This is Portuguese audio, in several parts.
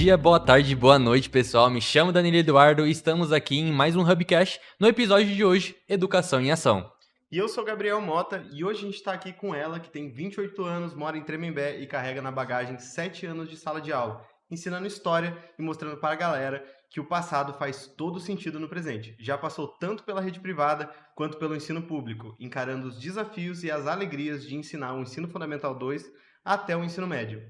dia, boa tarde, boa noite, pessoal. Me chamo Danilo Eduardo e estamos aqui em mais um Hubcast. No episódio de hoje, Educação em Ação. E eu sou Gabriel Mota e hoje a gente está aqui com ela, que tem 28 anos, mora em Tremembé e carrega na bagagem 7 anos de sala de aula, ensinando história e mostrando para a galera que o passado faz todo sentido no presente. Já passou tanto pela rede privada quanto pelo ensino público, encarando os desafios e as alegrias de ensinar o ensino fundamental 2 até o ensino médio.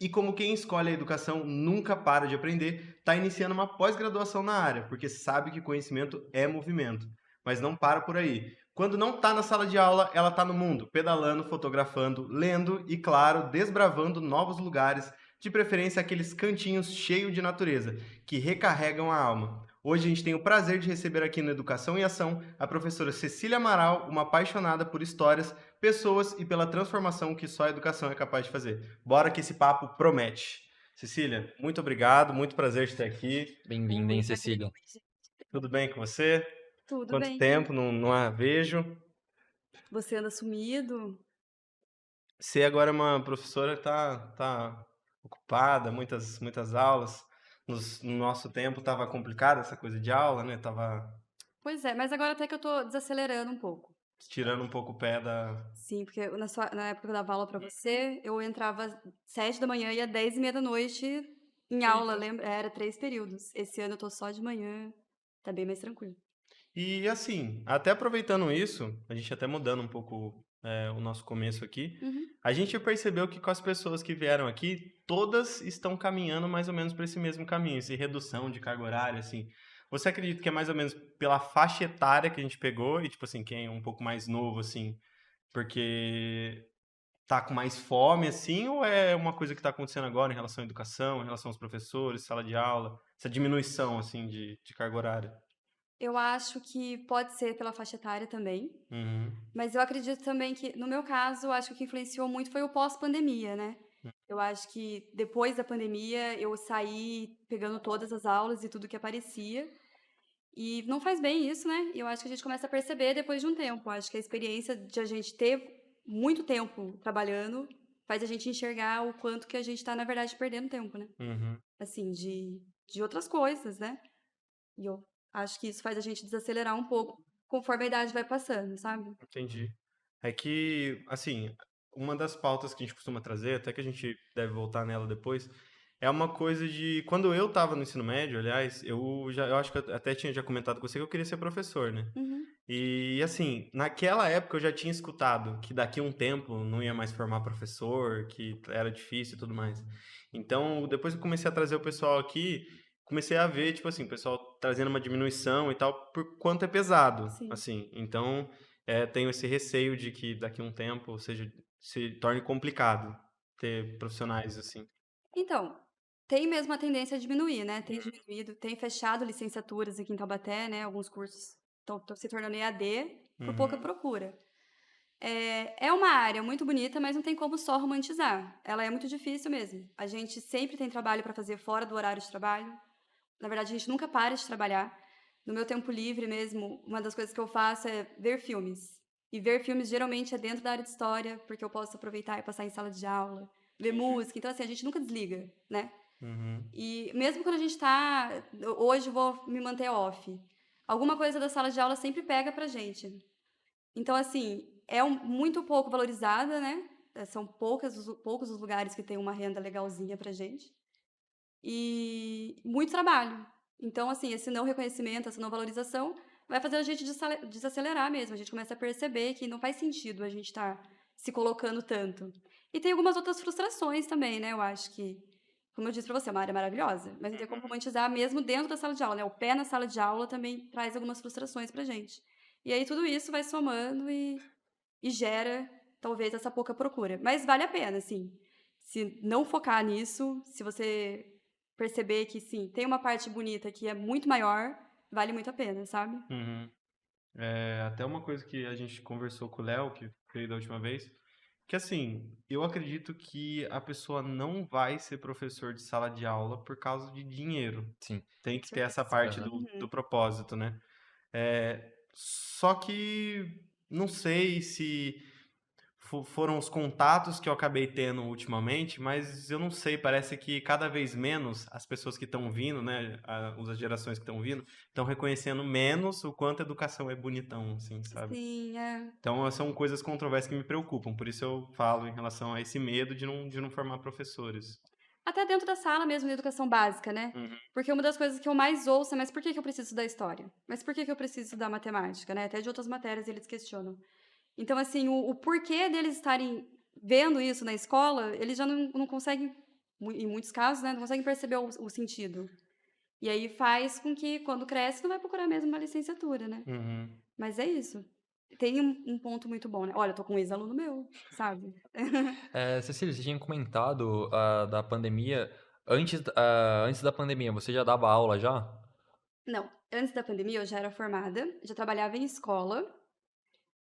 E como quem escolhe a educação nunca para de aprender, está iniciando uma pós-graduação na área, porque sabe que conhecimento é movimento. Mas não para por aí. Quando não está na sala de aula, ela está no mundo, pedalando, fotografando, lendo e, claro, desbravando novos lugares, de preferência aqueles cantinhos cheios de natureza, que recarregam a alma. Hoje a gente tem o prazer de receber aqui no Educação em Ação a professora Cecília Amaral, uma apaixonada por histórias, pessoas e pela transformação que só a educação é capaz de fazer. Bora que esse papo promete. Cecília, muito obrigado, muito prazer de ter aqui. Bem-vinda, hein, Cecília? Tudo bem com você? Tudo Quanto bem. tempo não a vejo? Você anda sumido? Você agora é uma professora que tá ocupada, muitas aulas. No nosso tempo estava complicada essa coisa de aula, né? Tava Pois é, mas agora até que eu tô desacelerando um pouco. tirando um pouco o pé da. Sim, porque na época que eu dava aula pra você, eu entrava 7 da manhã e ia 10h30 da noite em aula, Eita. lembra? Era 3 períodos. Esse ano eu tô só de manhã, tá bem mais tranquilo. E assim, até aproveitando isso, a gente até mudando um pouco o nosso começo aqui, Uhum. a gente percebeu que com as pessoas que vieram aqui, todas estão caminhando mais ou menos para esse mesmo caminho, essa redução de carga horária, assim. Você acredita que é mais ou menos pela faixa etária que a gente pegou, e tipo assim, quem é um pouco mais novo, assim, porque tá com mais fome, assim, ou é uma coisa que tá acontecendo agora em relação à educação, em relação aos professores, sala de aula, essa diminuição, assim, de carga horária? Eu acho que pode ser pela faixa etária também, Uhum. mas eu acredito também que, no meu caso, acho que o que influenciou muito foi o pós-pandemia, né? Eu acho que depois da pandemia eu saí pegando todas as aulas e tudo que aparecia. E não faz bem isso, né? E eu acho que a gente começa a perceber depois de um tempo. Eu acho que a experiência de a gente ter muito tempo trabalhando faz a gente enxergar o quanto que a gente está, na verdade, perdendo tempo, né? Uhum. Assim, de outras coisas, né? E eu acho que isso faz a gente desacelerar um pouco conforme a idade vai passando, sabe? Entendi. É que, assim, uma das pautas que a gente costuma trazer, até que a gente deve voltar nela depois, é uma coisa de. Quando eu estava no ensino médio, aliás, eu acho que eu até tinha já comentado com você que eu queria ser professor, né? Uhum. E assim, naquela época eu já tinha escutado que daqui a um tempo não ia mais formar professor, que era difícil e tudo mais. Então, depois que eu comecei a trazer o pessoal aqui, comecei a ver, tipo assim, o pessoal trazendo uma diminuição e tal, por quanto é pesado, Sim. assim. Então, tenho esse receio de que daqui a um tempo seja, se torne complicado ter profissionais assim. Então, tem mesmo a tendência a diminuir, né? Tem diminuído, tem fechado licenciaturas aqui em Taubaté, né? Alguns cursos estão se tornando EAD por pouca Uhum, procura. É uma área muito bonita, mas não tem como só romantizar. Ela é muito difícil mesmo. A gente sempre tem trabalho para fazer fora do horário de trabalho. Na verdade, a gente nunca para de trabalhar. No meu tempo livre mesmo, uma das coisas que eu faço é ver filmes. E ver filmes geralmente é dentro da área de história, porque eu posso aproveitar e passar em sala de aula, ver música. Então, assim, a gente nunca desliga, né? uhum, E mesmo quando a gente tá. Hoje eu vou me manter off. Alguma coisa da sala de aula sempre pega pra gente. Então, assim, muito pouco valorizada, né? São poucos os lugares que têm uma renda legalzinha pra gente. E muito trabalho. Então, assim, esse não reconhecimento, essa não valorização, vai fazer a gente desacelerar mesmo. A gente começa a perceber que não faz sentido a gente estar se colocando tanto. E tem algumas outras frustrações também, né? Eu acho que, como eu disse pra você, é uma área maravilhosa, mas não tem como romantizar mesmo dentro da sala de aula, né? O pé na sala de aula também traz algumas frustrações pra gente. E aí tudo isso vai somando e gera, talvez, essa pouca procura. Mas vale a pena, assim. Se não focar nisso, se você perceber que, sim, tem uma parte bonita que é muito maior, vale muito a pena, sabe? uhum. Até uma coisa que a gente conversou com o Léo, que veio da última vez, que assim, eu acredito que a pessoa não vai ser professor de sala de aula por causa de dinheiro. Sim. Tem Com que ter essa certeza. parte Aham. do Uhum. propósito, né? Só que não sei se foram os contatos que eu acabei tendo ultimamente, mas eu não sei, parece que cada vez menos as pessoas que estão vindo, né, as gerações que estão vindo, estão reconhecendo menos o quanto a educação é bonitão, assim, sabe? Sim, é. Então, são coisas controversas que me preocupam, por isso eu falo em relação a esse medo de não formar professores. Até dentro da sala mesmo, da educação básica, né? Uhum. Porque uma das coisas que eu mais ouço é: "Mas por que que eu preciso estudar história? Mas por que que eu preciso estudar matemática?", né, até de outras matérias eles questionam. Então, assim, o porquê deles estarem vendo isso na escola, eles já não conseguem, em muitos casos, né, não conseguem perceber o sentido. E aí faz com que, quando cresce, não vai procurar mesmo uma licenciatura, né. Uhum. Mas é isso. Tem um ponto muito bom, né. Olha, eu tô com um ex-aluno meu, sabe. Cecília, você tinha comentado, da pandemia. Antes da pandemia, você já dava aula já? Não, antes da pandemia eu já era formada, já trabalhava em escola,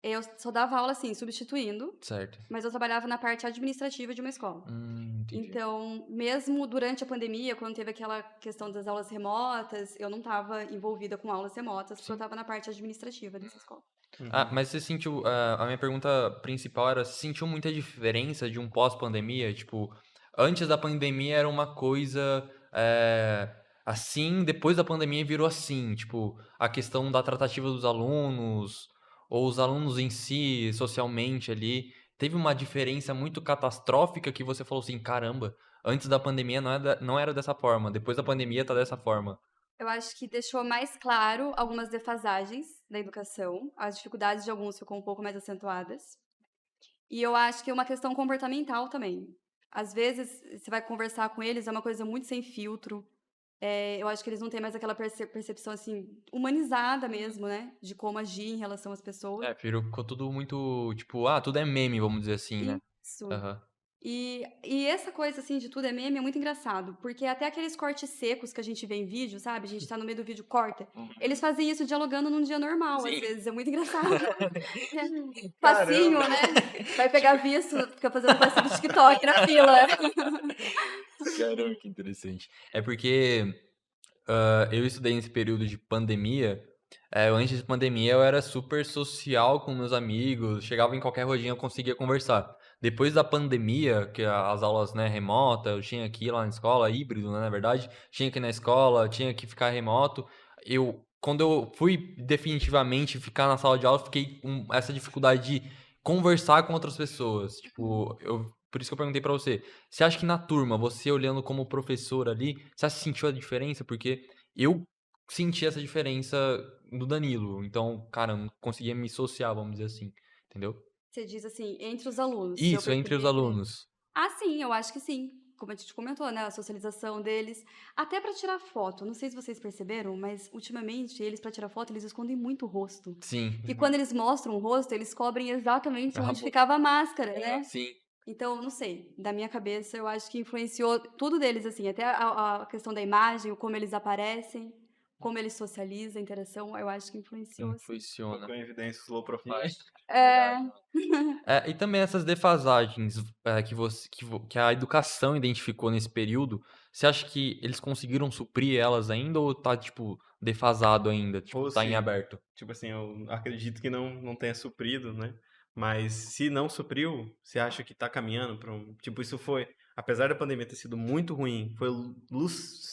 eu só dava aula, assim, substituindo, Certo. mas eu trabalhava na parte administrativa de uma escola. Entendi. Então, mesmo durante a pandemia, quando teve aquela questão das aulas remotas, eu não estava envolvida com aulas remotas, porque eu Sim. estava na parte administrativa dessa escola. Uhum. Mas você sentiu, a minha pergunta principal era: você sentiu muita diferença de um pós-pandemia? Tipo, antes da pandemia era uma coisa, assim, depois da pandemia virou assim, tipo, a questão da tratativa dos alunos, ou os alunos em si, socialmente ali, teve uma diferença muito catastrófica que você falou assim: "Caramba, antes da pandemia não era dessa forma, depois da pandemia tá dessa forma"? Eu acho que deixou mais claro algumas defasagens da educação, as dificuldades de alguns ficam um pouco mais acentuadas. E eu acho que é uma questão comportamental também. Às vezes, você vai conversar com eles, é uma coisa muito sem filtro. Eu acho que eles não têm mais aquela percepção, assim, humanizada mesmo, né, de como agir em relação às pessoas. Ficou tudo muito, tipo, tudo é meme, vamos dizer assim, né? Isso. Aham. E essa coisa, assim, de tudo é meme é muito engraçado, porque até aqueles cortes secos que a gente vê em vídeo, sabe, a gente tá no meio do vídeo, corta, eles fazem isso dialogando num dia normal, às Sim. vezes, é muito engraçado. Facinho, Caramba! né, vai pegar visto, fica fazendo dança do TikTok na fila. Caramba, que interessante. É porque, eu estudei nesse período de pandemia. Antes de pandemia eu era super social com meus amigos, chegava em qualquer rodinha eu conseguia conversar. Depois da pandemia, que as aulas, né, remota, eu tinha que ir lá na escola, híbrido, né, na verdade, tinha que ir na escola, tinha que ficar remoto. Quando eu fui definitivamente ficar na sala de aula, eu fiquei com essa dificuldade de conversar com outras pessoas. Tipo, por isso que eu perguntei pra você: você acha que na turma, você olhando como professor ali, você sentiu a diferença? Porque eu senti essa diferença no Danilo. Então, cara, eu não conseguia me sociar, vamos dizer assim, entendeu? Você diz assim, entre os alunos, se eu Isso, entre os percebi. alunos. Ah, sim, eu acho que sim. Como a gente comentou, né, a socialização deles, até para tirar foto. Não sei se vocês perceberam, mas ultimamente eles, para tirar foto, eles escondem muito o rosto. Sim. E quando eles mostram o rosto, eles cobrem exatamente Ah, onde bo ficava a máscara, né. sim. Então, não sei, da minha cabeça eu acho que influenciou tudo deles, assim, até a questão da imagem, o como eles aparecem, como eles socializam, a interação, eu acho que influenciou sim. Funciona. Colocou em evidência os low profile. É. E também essas defasagens, que a educação identificou nesse período, você acha que eles conseguiram suprir elas ainda ou tá, tipo, defasado ainda, tipo, Ou tá em se, aberto? tipo assim, eu acredito que não tenha suprido, né? Mas se não supriu, você acha que tá caminhando para um. Tipo, isso foi. Apesar da pandemia ter sido muito ruim, foi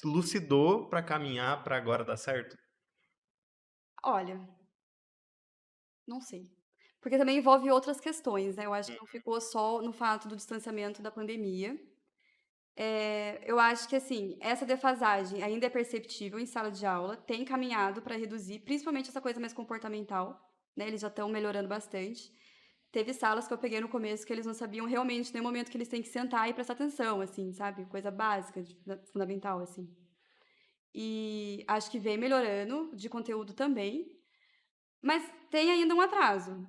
lucidou para caminhar para agora dar certo? Olha, não sei. Porque também envolve outras questões, né, eu acho que não ficou só no fato do distanciamento da pandemia. Eu acho que, assim, essa defasagem ainda é perceptível em sala de aula, tem caminhado para reduzir, principalmente essa coisa mais comportamental, né, eles já estão melhorando bastante. Teve salas que eu peguei no começo que eles não sabiam realmente nem o momento que eles têm que sentar e prestar atenção, assim, sabe, coisa básica, fundamental, assim. E acho que vem melhorando, de conteúdo também, mas tem ainda um atraso,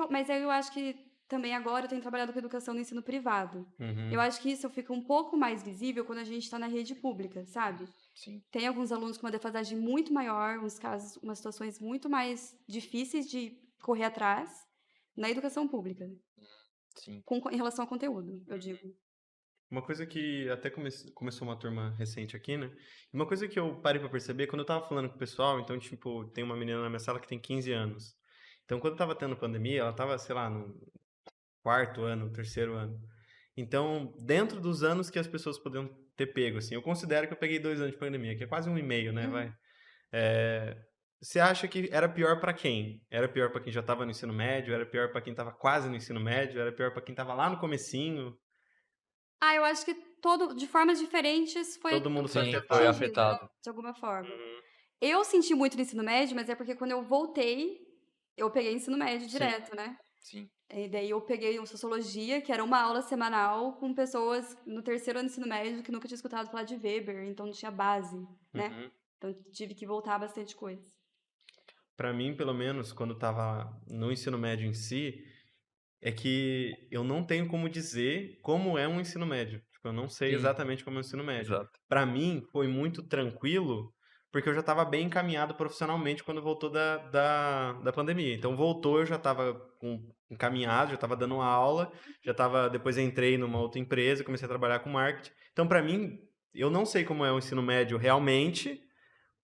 mas aí eu acho que também agora eu tenho trabalhado com educação no ensino privado. Eu Uhum. acho que isso fica um pouco mais visível quando a gente está na rede pública, sabe. Sim, Tem alguns alunos com uma defasagem muito maior, uns casos, umas situações muito mais difíceis de correr atrás, na educação pública, sim. em relação ao conteúdo, eu digo. Uma coisa que até começou uma turma recente aqui, né? Uma coisa que eu parei pra perceber, quando eu tava falando com o pessoal, então, tipo, tem uma menina na minha sala que tem 15 anos. Então, quando tava tendo pandemia, ela tava, sei lá, quarto ano, terceiro ano. Então, dentro dos anos que as pessoas podiam ter pego, assim, eu considero que eu peguei 2 anos de pandemia, que é quase 1,5, né, vai. Uhum. É, você acha que era pior pra quem? Era pior pra quem já estava no ensino médio? Era pior pra quem estava quase no ensino médio? Era pior pra quem estava lá no comecinho? Ah, eu acho que de formas diferentes Todo mundo foi Sim, foi afetado. atingido, né, afetado. de alguma forma. Uhum. Eu senti muito no ensino médio, mas é porque quando eu voltei, eu peguei ensino médio Sim. direto, né. Sim. E daí eu peguei um sociologia, que era uma aula semanal com pessoas no terceiro ano do ensino médio que nunca tinha escutado falar de Weber, então não tinha base, né. Uhum. Então tive que voltar bastante coisa. Para mim, pelo menos, quando estava no ensino médio em si, é que eu não tenho como dizer como é um ensino médio. Tipo, eu não sei Sim, exatamente como é um ensino médio. exato. Para mim, foi muito tranquilo, porque eu já estava bem encaminhado profissionalmente quando voltou da pandemia. Então, voltou, eu já estava encaminhado, já estava dando aula, já estava. Depois entrei numa outra empresa, comecei a trabalhar com marketing. Então, para mim, eu não sei como é o ensino médio realmente,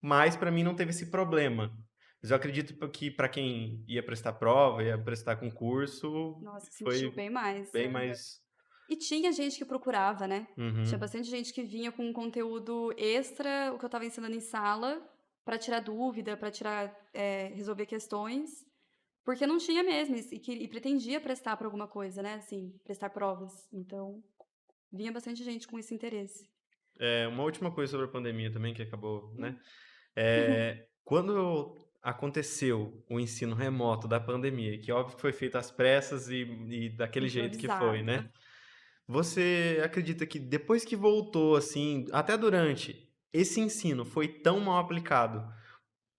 mas para mim não teve esse problema. Mas eu acredito que para quem ia prestar prova, ia prestar concurso, Nossa, sentiu foi bem mais. bem mais. E tinha gente que procurava, né. Tinha Uhum, bastante gente que vinha com um conteúdo extra, o que eu estava ensinando em sala, para tirar dúvida, para tirar, resolver questões, porque não tinha mesmo, e pretendia prestar para alguma coisa, né, assim, prestar provas. Então, vinha bastante gente com esse interesse. uma última coisa sobre a pandemia também, que acabou, né? Hum. Quando aconteceu o ensino remoto da pandemia, que óbvio que foi feito às pressas e daquele jeito que foi, Improvisado. né? Você acredita que depois que voltou, assim, até durante, esse ensino foi tão mal aplicado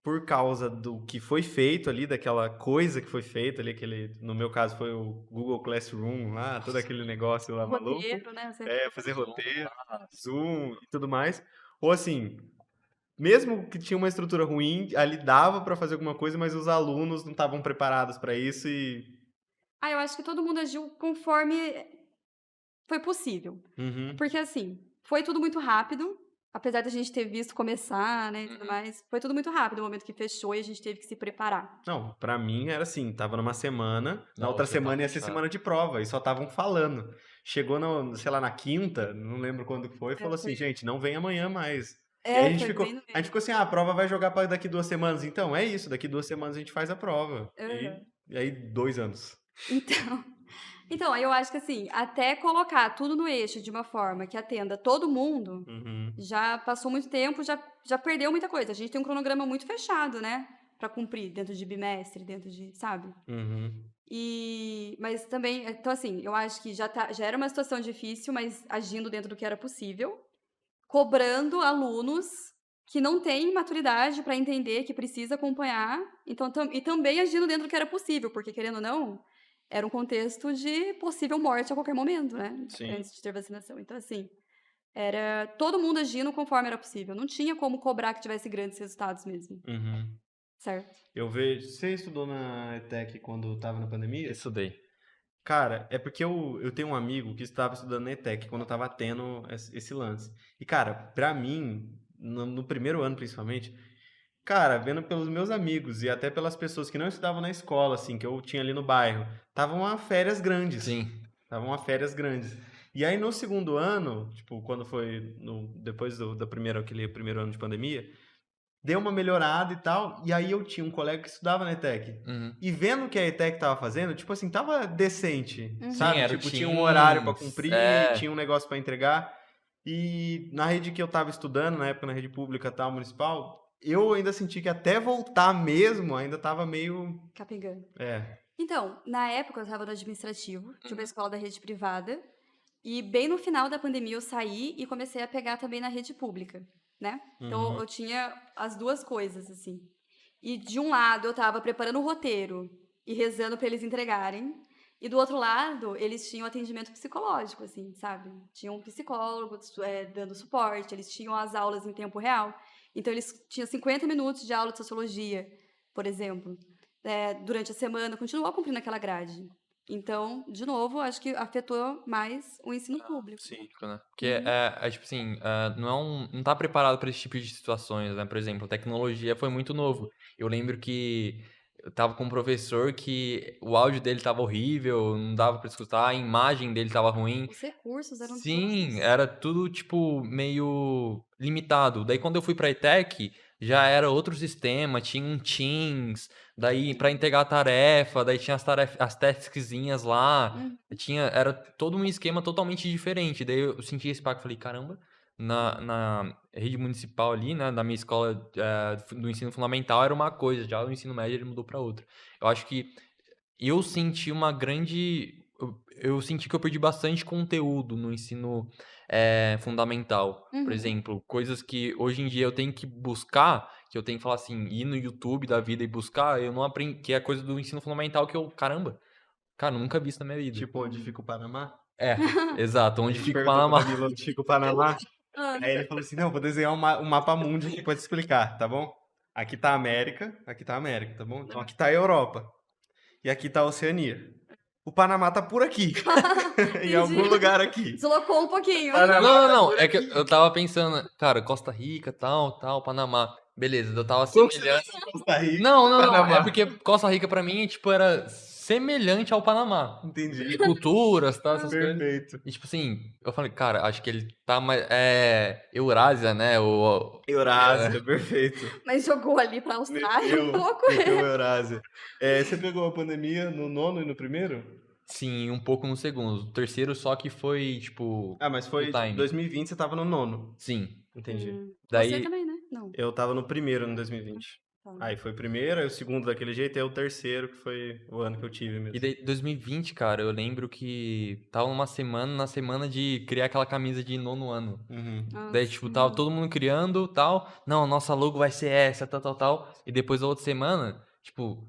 por causa do que foi feito ali, daquela coisa que foi feita ali, no meu caso foi o Google Classroom lá, todo aquele negócio lá maluco, Roteiro, né, você fazer roteiro, Nossa. Zoom e tudo mais. Ou assim, mesmo que tinha uma estrutura ruim, ali dava para fazer alguma coisa, mas os alunos não estavam preparados para isso e. eu acho que todo mundo agiu conforme foi possível. Uhum. Porque, assim, foi tudo muito rápido, apesar da gente ter visto começar, né, e tudo Uhum. mais, foi tudo muito rápido, o momento que fechou e a gente teve que se preparar. Não, pra mim era assim, tava numa semana, na outra Nossa, já tá semana ia ser puxado. semana de prova, e só estavam falando. Chegou no, sei lá, na quinta, não lembro quando que foi, e É, falou assim, gente, não vem amanhã mais. E aí foi bem no a gente meio. ficou assim, a prova vai jogar para daqui 2 semanas. Então, é isso, daqui 2 semanas a gente faz a prova. Aham. E aí 2 anos. Então aí eu acho que, assim, até colocar tudo no eixo de uma forma que atenda todo mundo, Uhum, já passou muito tempo, já perdeu muita coisa. A gente tem um cronograma muito fechado, né, pra cumprir dentro de bimestre, dentro de, sabe? uhum, Mas também, então assim, eu acho que já era uma situação difícil, mas agindo dentro do que era possível, cobrando alunos que não têm maturidade para entender que precisa acompanhar, então e também agindo dentro do que era possível, porque querendo ou não, era um contexto de possível morte a qualquer momento, né, sim. antes de ter vacinação. Então assim, era todo mundo agindo conforme era possível, não tinha como cobrar que tivesse grandes resultados mesmo, Uhum. certo? Eu vejo. Você estudou na ETEC quando estava na pandemia? Estudei. Cara, é porque eu tenho um amigo que estava estudando na ETEC quando estava tendo esse lance. E, cara, pra mim, no primeiro ano principalmente, cara, vendo pelos meus amigos e até pelas pessoas que não estudavam na escola, assim, que eu tinha ali no bairro, estavam a férias grandes. Sim. Estavam a férias grandes. E aí no segundo ano, tipo, quando foi depois aquele primeiro ano de pandemia, deu uma melhorada e tal. E aí eu tinha um colega que estudava na ETEC. Uhum. E vendo o que a ETEC tava fazendo, tipo assim, tava decente, Sim, Uhum. sabe? era o Tipo, tinha um horário pra Teams. cumprir, tinha um negócio pra entregar. E na rede que eu tava estudando, na época na rede pública tal, municipal, eu ainda senti que até voltar mesmo, ainda tava meio. Capengando. É. Então, na época eu estava no administrativo de uma Uhum. escola da rede privada, e bem no final da pandemia eu saí e comecei a pegar também na rede pública, né. Então Uhum. eu tinha as 2 coisas, assim. E de um lado eu estava preparando o roteiro e rezando para eles entregarem, e do outro lado eles tinham atendimento psicológico, assim, sabe. Tinha um psicólogo, dando suporte, eles tinham as aulas em tempo real, então eles tinham 50 minutos de aula de sociologia, por exemplo, durante a semana, continuou cumprindo aquela grade. Então, de novo, acho que afetou mais o ensino público. Sim. Né? Porque Uhum. tipo assim, não tá preparado para esse tipo de situações, né? Por exemplo, a tecnologia foi muito novo. Eu lembro que eu tava com um professor que o áudio dele tava horrível, não dava pra escutar, a imagem dele tava ruim. Os recursos eram Sim, todos. era tudo, tipo, meio limitado. Daí quando eu fui pra ETEC, já era outro sistema, tinha um Teams, daí pra entregar a tarefa, daí tinha as taskzinhas lá, Hum. era todo um esquema totalmente diferente. Daí eu senti esse impacto, falei, caramba, na rede municipal ali, né, da minha escola do ensino fundamental era uma coisa, já o ensino médio ele mudou pra outra. Eu acho que eu senti uma grande. Eu senti que eu perdi bastante conteúdo no ensino fundamental. Por Uhum. exemplo, coisas que hoje em dia eu tenho que buscar, que eu tenho que falar assim, ir no YouTube da vida e buscar, eu não aprendi, que é coisa do ensino fundamental que eu, caramba, cara, nunca vi isso na minha vida. Tipo, onde fica o Panamá? É, exato, A onde gente fica o perguntou pro Panamá. Danilo onde fica o Panamá. Ah, Aí ele falou assim: não, vou desenhar um mapa mundi aqui pra te explicar, tá bom? Aqui tá a América, tá bom? Então aqui tá a Europa. E aqui tá a Oceania. O Panamá tá por aqui. Em algum entendi. lugar aqui. Deslocou um pouquinho. Não, não, não, é que eu tava pensando, cara, Costa Rica, tal, Panamá. Beleza, eu tava Como que você semelhante. pensa em Costa Rica Não, e não, não. É Panamá? porque Costa Rica pra mim, tipo, era semelhante ao Panamá. Entendi. Culturas, tal, essas coisas. Perfeito. E tipo assim, eu falei, cara, acho que ele tá mais. Eurásia, né? Eurásia, perfeito. Mas jogou ali pra Austrália um Meteu, pouco. meteu Eurásia. Você pegou a pandemia no nono e no primeiro? Sim, um pouco no segundo. O terceiro só que foi, tipo, Ah, mas full foi time. 2020, você tava no nono. Sim. Entendi. Você Daí. também, né? Não. Eu tava no primeiro no 2020. Tá. Aí foi o primeiro, aí o segundo daquele jeito, aí o terceiro, que foi o ano que eu tive E mesmo. daí, 2020, cara, eu lembro que tava na semana de criar aquela camisa de nono ano. Uhum. Daí, tipo, tava todo mundo criando, tal. Não, nossa logo vai ser essa, tal. E depois da outra semana, tipo,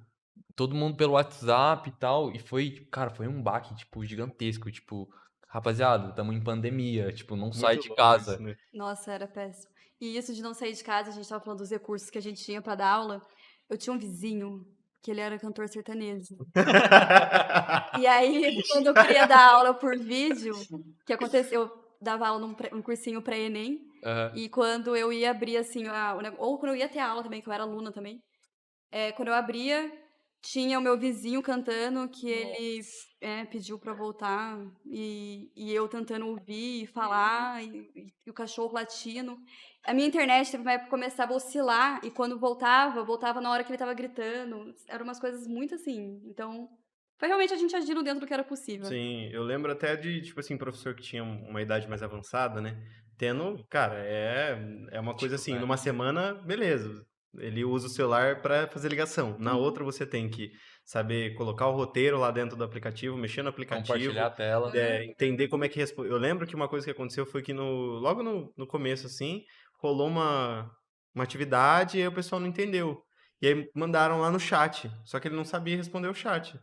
todo mundo pelo WhatsApp e tal. E foi, cara, foi um baque, tipo, gigantesco. Tipo, rapaziada, tamo em pandemia. Tipo, não sai Muito de louco casa. isso, né? Nossa, era péssimo. E isso de não sair de casa, a gente tava falando dos recursos que a gente tinha pra dar aula. Eu tinha um vizinho que ele era cantor sertanejo. E aí, quando eu queria dar aula por vídeo, que aconteceu, eu dava aula num cursinho pré-ENEM, Aham. e quando eu ia abrir, assim, ou quando eu ia ter aula também, que eu era aluna também, quando eu abria, tinha o meu vizinho cantando que ele pediu pra voltar, e eu tentando ouvir e falar, e o cachorro latindo. A minha internet teve uma época que começava a oscilar, e quando voltava na hora que ele tava gritando. Eram umas coisas muito assim. Então, foi realmente a gente agindo dentro do que era possível. Sim, eu lembro até de, tipo assim, professor que tinha uma idade mais avançada, né? Tendo, cara, é uma coisa assim, numa semana, beleza. Ele usa o celular para fazer ligação. Na outra você tem que saber colocar o roteiro lá dentro do aplicativo, mexer no Compartilhar aplicativo, a tela. entender como é que responde. Eu lembro que uma coisa que aconteceu foi que logo no começo, assim, rolou uma atividade e aí o pessoal não entendeu. E aí mandaram lá no chat, só que ele não sabia responder o chat.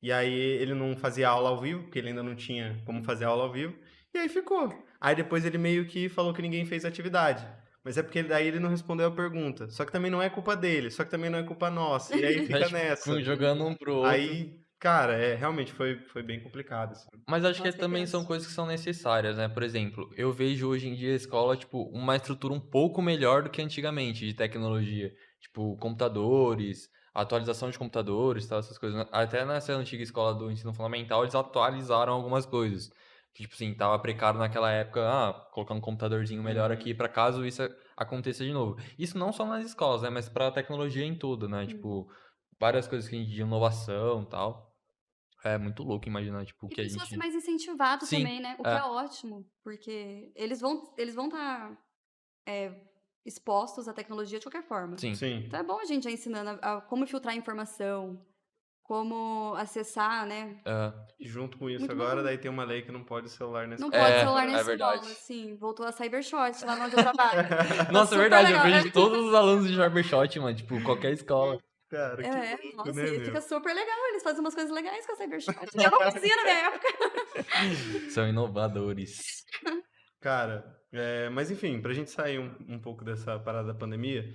E aí ele não fazia aula ao vivo, porque ele ainda não tinha como fazer aula ao vivo. E aí ficou. Aí depois ele meio que falou que ninguém fez atividade. Mas é porque daí ele não respondeu a pergunta. Só que também não é culpa dele, só que também não é culpa nossa. E aí Aí, fica tipo, nessa. jogando um pro outro. Aí, cara, realmente foi bem complicado, assim. Mas acho que Nossa, também são tenso. coisas que são necessárias, né? Por exemplo, eu vejo hoje em dia a escola, tipo, uma estrutura um pouco melhor do que antigamente de tecnologia. Tipo, computadores, atualização de computadores, tal, essas coisas. Até nessa antiga escola do ensino fundamental, eles atualizaram algumas coisas. Que, tipo assim, tava precário naquela época, colocar um computadorzinho melhor aqui pra caso isso aconteça de novo. Isso não só nas escolas, né? Mas pra tecnologia em tudo, né? Tipo, várias coisas que a gente de inovação e tal. É muito louco imaginar, tipo, o E que a precisou ser gente. mais incentivado Sim, também, né? O que é é, ótimo, porque eles vão estar expostos à tecnologia de qualquer forma. sim. Sim. Então é bom a gente já ensinando a como filtrar informação, como acessar, né? É, E junto com isso Muito agora, bom. daí tem uma lei que não pode celular na Não escola. pode celular na é escola, verdade. assim. Voltou a Cybershot lá onde eu trabalho. Tá Nossa, é super verdade, eu legal. vejo todos os alunos de Cybershot, mano, tipo, qualquer escola. Cara, que louco, Nossa, né, e meu? fica super legal. Eles fazem umas coisas legais com a Cybershot. Eu não fazia na minha época. São inovadores. Cara, mas enfim, pra gente sair um pouco dessa parada da pandemia,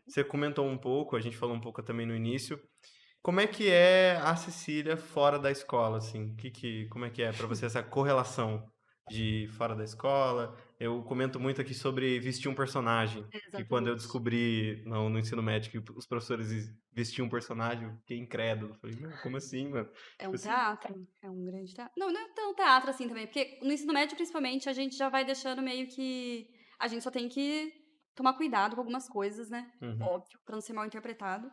você comentou um pouco, a gente falou um pouco também no início. Como é que é a Cecília fora da escola, assim? Como é que é pra você essa correlação de fora da escola? eu comento muito aqui sobre vestir um personagem. E quando eu Exatamente. descobri no ensino médio que os professores vestiam um personagem, eu fiquei incrédulo. Falei, não, como assim, mano? É Tipo um assim, teatro, é um grande teatro. Não é tão teatro assim também, porque no ensino médio, principalmente, a gente já vai deixando meio que. A gente só tem que tomar cuidado com algumas coisas, né? uhum, Óbvio, pra não ser mal interpretado.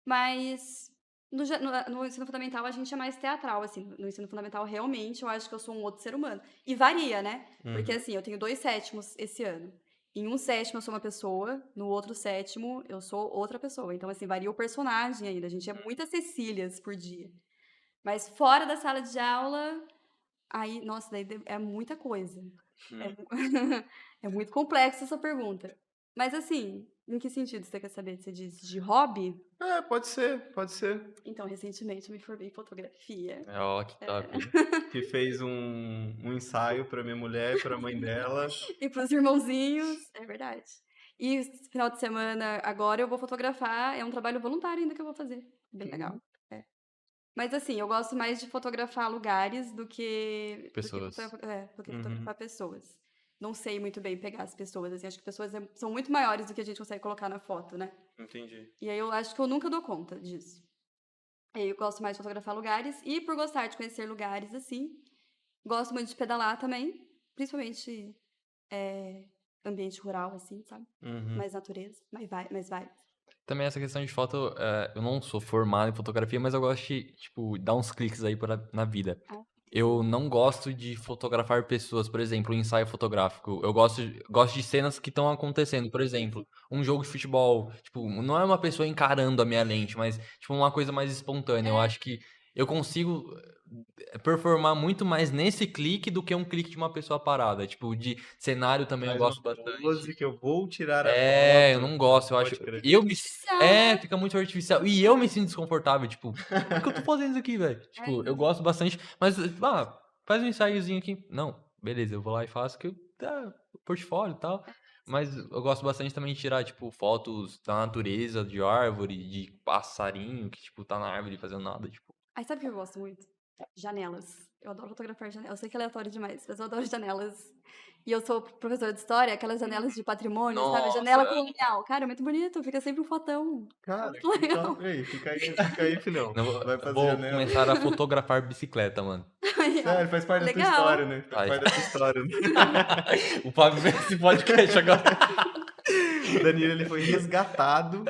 Mas no ensino fundamental a gente é mais teatral, assim. No ensino fundamental, realmente, eu acho que eu sou um outro ser humano. E varia, né? Porque, uhum. assim, eu tenho 2 sétimos esse ano. Em um sétimo eu sou uma pessoa, no outro sétimo eu sou outra pessoa. Então, assim, varia o personagem ainda. A gente é muitas Cecílias por dia. Mas fora da sala de aula, aí, nossa, daí é muita coisa. É, mu- é muito complexo essa pergunta. Mas assim, em que sentido você quer saber? Você diz de hobby? É, pode ser, pode ser. Então, recentemente eu me formei em fotografia. Ó, que top. Que fez um ensaio pra minha mulher e pra mãe dela. E para os irmãozinhos, é verdade. E esse final de semana, agora eu vou fotografar, é um trabalho voluntário ainda que eu vou fazer. Bem legal. Uhum. É. Mas assim, eu gosto mais de fotografar lugares Pessoas. do que Uhum. fotografar pessoas. Não sei muito bem pegar as pessoas, assim, acho que pessoas são muito maiores do que a gente consegue colocar na foto, né? Entendi. E aí eu acho que eu nunca dou conta disso. Aí eu gosto mais de fotografar lugares e por gostar de conhecer lugares assim, gosto muito de pedalar também, principalmente ambiente rural assim, sabe? Uhum. Mais natureza, mais vibes. Também essa questão de foto, eu não sou formado em fotografia, mas eu gosto de, tipo, dar uns cliques aí na vida. Ah, Eu não gosto de fotografar pessoas, por exemplo, um ensaio fotográfico. Eu gosto de cenas que estão acontecendo. Por exemplo, um jogo de futebol. Tipo, não é uma pessoa encarando a minha lente, mas, tipo, uma coisa mais espontânea. Eu acho que eu consigo performar muito mais nesse clique do que um clique de uma pessoa parada. Tipo, de cenário também eu Faz uma gosto bastante. pose que eu vou tirar a É, eu foto. não gosto, eu acho. Pode crer. Eu me. artificial, É, né? fica muito artificial. E eu me sinto desconfortável, tipo, por que eu tô fazendo isso aqui, velho? É Tipo, eu isso. gosto bastante, mas, faz um ensaiozinho aqui. Não, beleza, eu vou lá e faço que tá, portfólio e tal. Mas eu gosto bastante também de tirar, tipo, fotos da natureza, de árvore, de passarinho que, tipo, tá na árvore fazendo nada, tipo. Aí sabe o que eu gosto muito? Janelas. Eu adoro fotografar janelas. Eu sei que é aleatório demais, mas eu adoro janelas. E eu sou professora de história, aquelas janelas de patrimônio, sabe? Nossa, Janela colonial. Cara, é muito bonito, fica sempre um fotão. É Cara, muito que legal. top. Ei, fica aí, filhão. não, Vai eu fazer vou janela. começar a fotografar bicicleta, mano. Aí, ó. Sério, faz parte da tua Legal. história, né? Faz Faz. parte da tua história. Né? O Fábio vê esse podcast agora. O Danilo, ele foi resgatado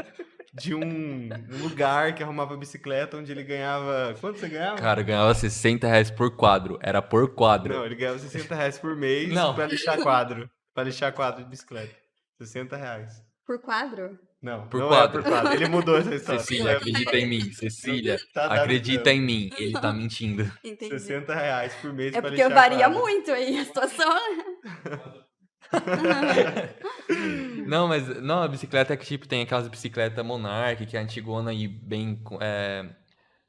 de um lugar que arrumava bicicleta, onde ele ganhava... Quanto você ganhava? Cara, eu ganhava R$ 60 por quadro. Era por quadro. Não, ele ganhava R$ 60 por mês Não. pra lixar quadro. Pra lixar quadro de bicicleta. R$ 60. Por quadro? Não, Por não era por quadro. quadro. Ele mudou essa história. Cecília, acredita em mim. Cecília, Tá dado acredita então. em mim. Ele tá mentindo. Entendi. R$ 60 por mês É pra porque lixar varia quadro. muito aí a situação. Não, mas não, a bicicleta é que tipo tem aquelas bicicletas Monarch, que é antigona e bem,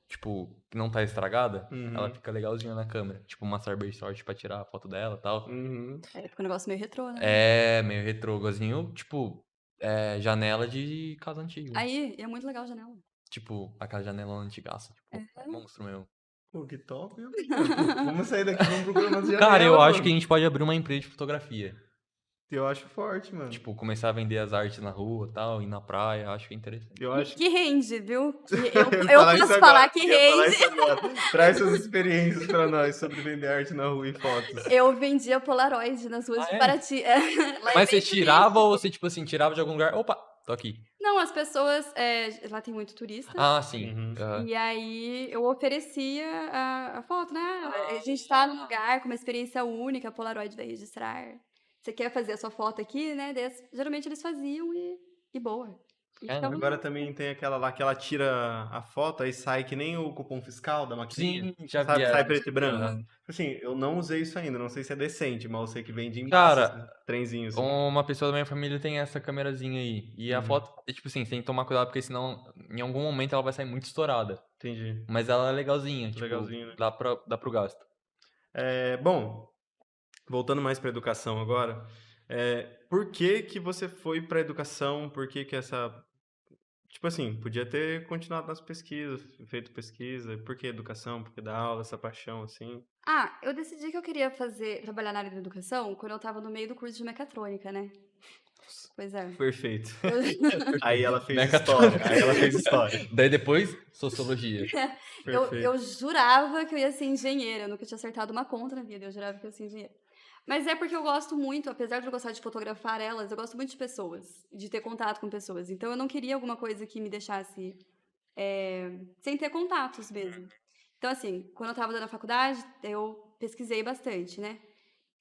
tipo, que não tá estragada. Ela Uhum, fica legalzinha na câmera. Tipo uma Cybershot pra tirar a foto dela e tal. uhum. É, fica um negócio meio retrô, né? É meio retrôgozinho, tipo, janela de casa antiga. Aí, é muito legal a janela. Tipo, aquela janela antigaça, tipo, É. monstro mesmo. Pô, que top, meu. Vamos sair daqui, vamos procurar umas Cara, eu janelas, acho que a mano. gente pode abrir uma empresa de fotografia. Eu acho forte, mano. Tipo, começar a vender as artes na rua e tal, ir na praia, acho que é interessante. Eu acho Que rende, viu? Eu ia Eu falar isso posso agora. falar que Eu ia falar rende. isso agora. Traz suas experiências pra nós sobre vender arte na rua e fotos. Eu vendia Polaroid nas ruas Ah, de é? Paraty. Lá é Mas você bem tirava turístico. ou você, tipo assim, tirava de algum lugar? Opa, tô aqui. Não, as pessoas. Lá tem muito turista. Ah, sim. Uhum. Aham. E aí eu oferecia a foto, né? A gente tá num lugar com uma experiência única, a Polaroid vai registrar. Você quer fazer a sua foto aqui, né? Geralmente eles faziam e boa. E ficava Caramba. Agora também tem aquela lá que ela tira a foto e sai que nem o cupom fiscal da maquininha. Sim, já vi Sabe? Sai essa. preto e branco. Aham. Assim, eu não usei isso ainda, não sei se é decente, mas eu sei que vende em massa, Cara, assim, trenzinho assim. uma pessoa da minha família tem essa câmerazinha aí. E a Uhum. foto, tipo assim, você tem que tomar cuidado, porque senão, em algum momento, ela vai sair muito estourada. Entendi. Mas ela é legalzinha, tipo, Legalzinho, né? dá pro gasto. Bom, voltando mais para educação agora, por que que você foi para educação? Por que que essa, tipo assim, podia ter continuado nas pesquisas, feito pesquisa. Por que educação? Por que dar aula, essa paixão assim? Eu decidi que eu queria trabalhar na área da educação quando eu estava no meio do curso de mecatrônica, né? Pois é. Perfeito. Eu, Aí ela fez Mecatrônica. história. Aí ela fez história. Daí depois, sociologia. eu Perfeito. jurava que eu ia ser engenheira, eu nunca tinha acertado uma conta na vida, eu jurava que eu ia ser engenheira. Mas é porque eu gosto muito, apesar de eu gostar de fotografar elas, eu gosto muito de pessoas, de ter contato com pessoas. Então eu não queria alguma coisa que me deixasse sem ter contatos mesmo. Então, assim, quando eu estava na faculdade, eu pesquisei bastante, né?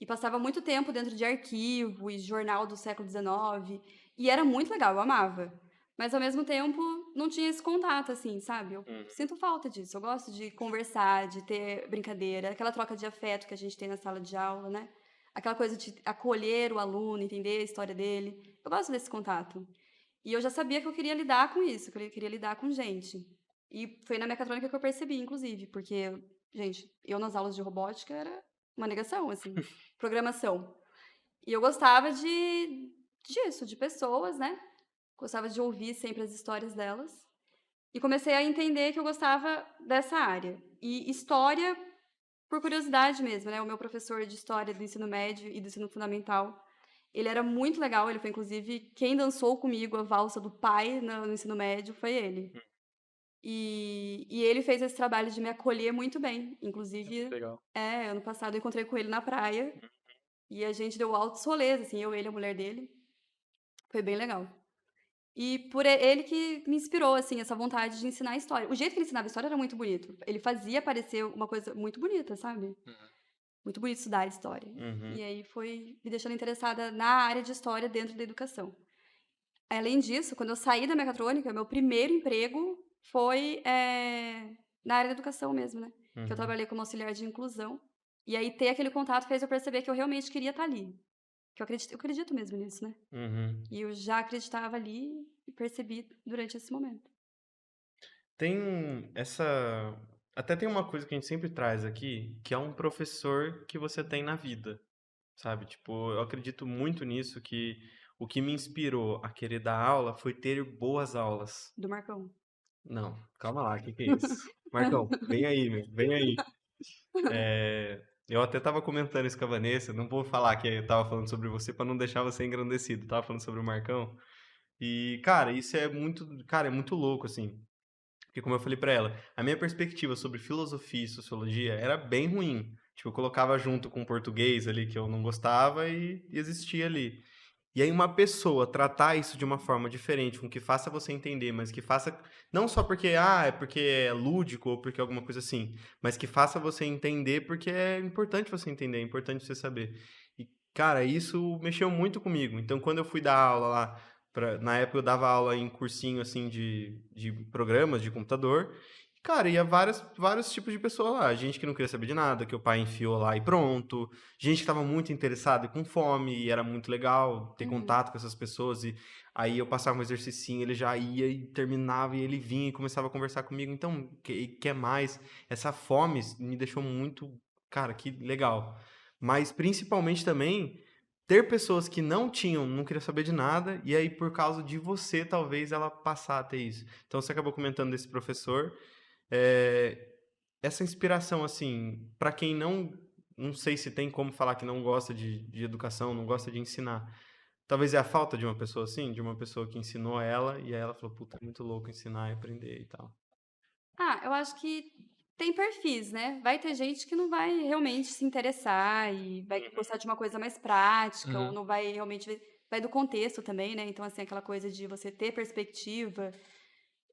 E passava muito tempo dentro de arquivo e jornal do século XIX. E era muito legal, eu amava. Mas, ao mesmo tempo, não tinha esse contato, assim, sabe? Eu sinto falta disso. Eu gosto de conversar, de ter brincadeira, aquela troca de afeto que a gente tem na sala de aula, né? Aquela coisa de acolher o aluno, entender a história dele. Eu gosto desse contato. E eu já sabia que eu queria lidar com isso, que eu queria lidar com gente. E foi na mecatrônica que eu percebi, inclusive, porque, gente, eu nas aulas de robótica era uma negação, assim, programação. E eu gostava disso, de pessoas, né? Gostava de ouvir sempre as histórias delas. E comecei a entender que eu gostava dessa área. E história, por curiosidade mesmo, né? O meu professor de história do ensino médio e do ensino fundamental, ele era muito legal. Ele foi, inclusive, quem dançou comigo a valsa do pai no ensino médio foi ele. E ele fez esse trabalho de me acolher muito bem. Inclusive, Legal. ano passado eu encontrei com ele na praia e a gente deu altos rolês, assim, eu, ele e a mulher dele. Foi bem legal. E por ele que me inspirou, assim, essa vontade de ensinar história. O jeito que ele ensinava história era muito bonito. Ele fazia parecer uma coisa muito bonita, sabe? Muito bonito estudar história. Uhum. E aí foi me deixando interessada na área de história dentro da educação. Além disso, quando eu saí da mecatrônica, meu primeiro emprego foi na área da educação mesmo, né? Que eu trabalhei como auxiliar de inclusão. E aí ter aquele contato fez eu perceber que eu realmente queria estar ali. Que eu acredito mesmo nisso, né? Uhum. E eu já acreditava ali e percebi durante esse momento. Tem essa. Até tem uma coisa que a gente sempre traz aqui, que é um professor que você tem na vida, sabe? Tipo, eu acredito muito nisso, que o que me inspirou a querer dar aula foi ter boas aulas. Do Marcão. Não, calma lá, o que que é isso? Marcão, vem aí, meu, vem aí. Eu até tava comentando isso com a Vanessa, não vou falar que eu tava falando sobre você pra não deixar você engrandecido, tava falando sobre o Marcão. E, cara, isso é muito, cara, é muito louco, assim. Porque, como eu falei pra ela, a minha perspectiva sobre filosofia e sociologia era bem ruim. Tipo, eu colocava junto com o português ali que eu não gostava e existia ali. E aí uma pessoa tratar isso de uma forma diferente, com que faça você entender, mas que faça não só porque é porque é lúdico ou porque é alguma coisa assim, mas que faça você entender porque é importante você entender, é importante você saber. E cara, isso mexeu muito comigo. Então quando eu fui dar aula lá, na época eu dava aula em cursinho assim de programas de computador. Cara, ia vários tipos de pessoa lá. Gente que não queria saber de nada, que o pai enfiou lá e pronto. Gente que estava muito interessada e com fome, e era muito legal ter Uhum. contato com essas pessoas. E aí eu passava um exercicinho, ele já ia e terminava, e ele vinha e começava a conversar comigo. Então, quer mais? Essa fome me deixou muito, cara, que legal. Mas principalmente também ter pessoas que não queriam saber de nada, e aí por causa de você, talvez ela passar a ter isso. Então você acabou comentando desse professor. É, essa inspiração, assim, para quem não sei se tem como falar que não gosta de educação, não gosta de ensinar. Talvez é a falta de uma pessoa assim, de uma pessoa que ensinou ela e aí ela falou, puta, é muito louco ensinar e aprender e tal. Eu acho que tem perfis, né? Vai ter gente que não vai realmente se interessar e vai gostar de uma coisa mais prática, ou Uhum. não vai realmente vai do contexto também, né? Então, assim, aquela coisa de você ter perspectiva,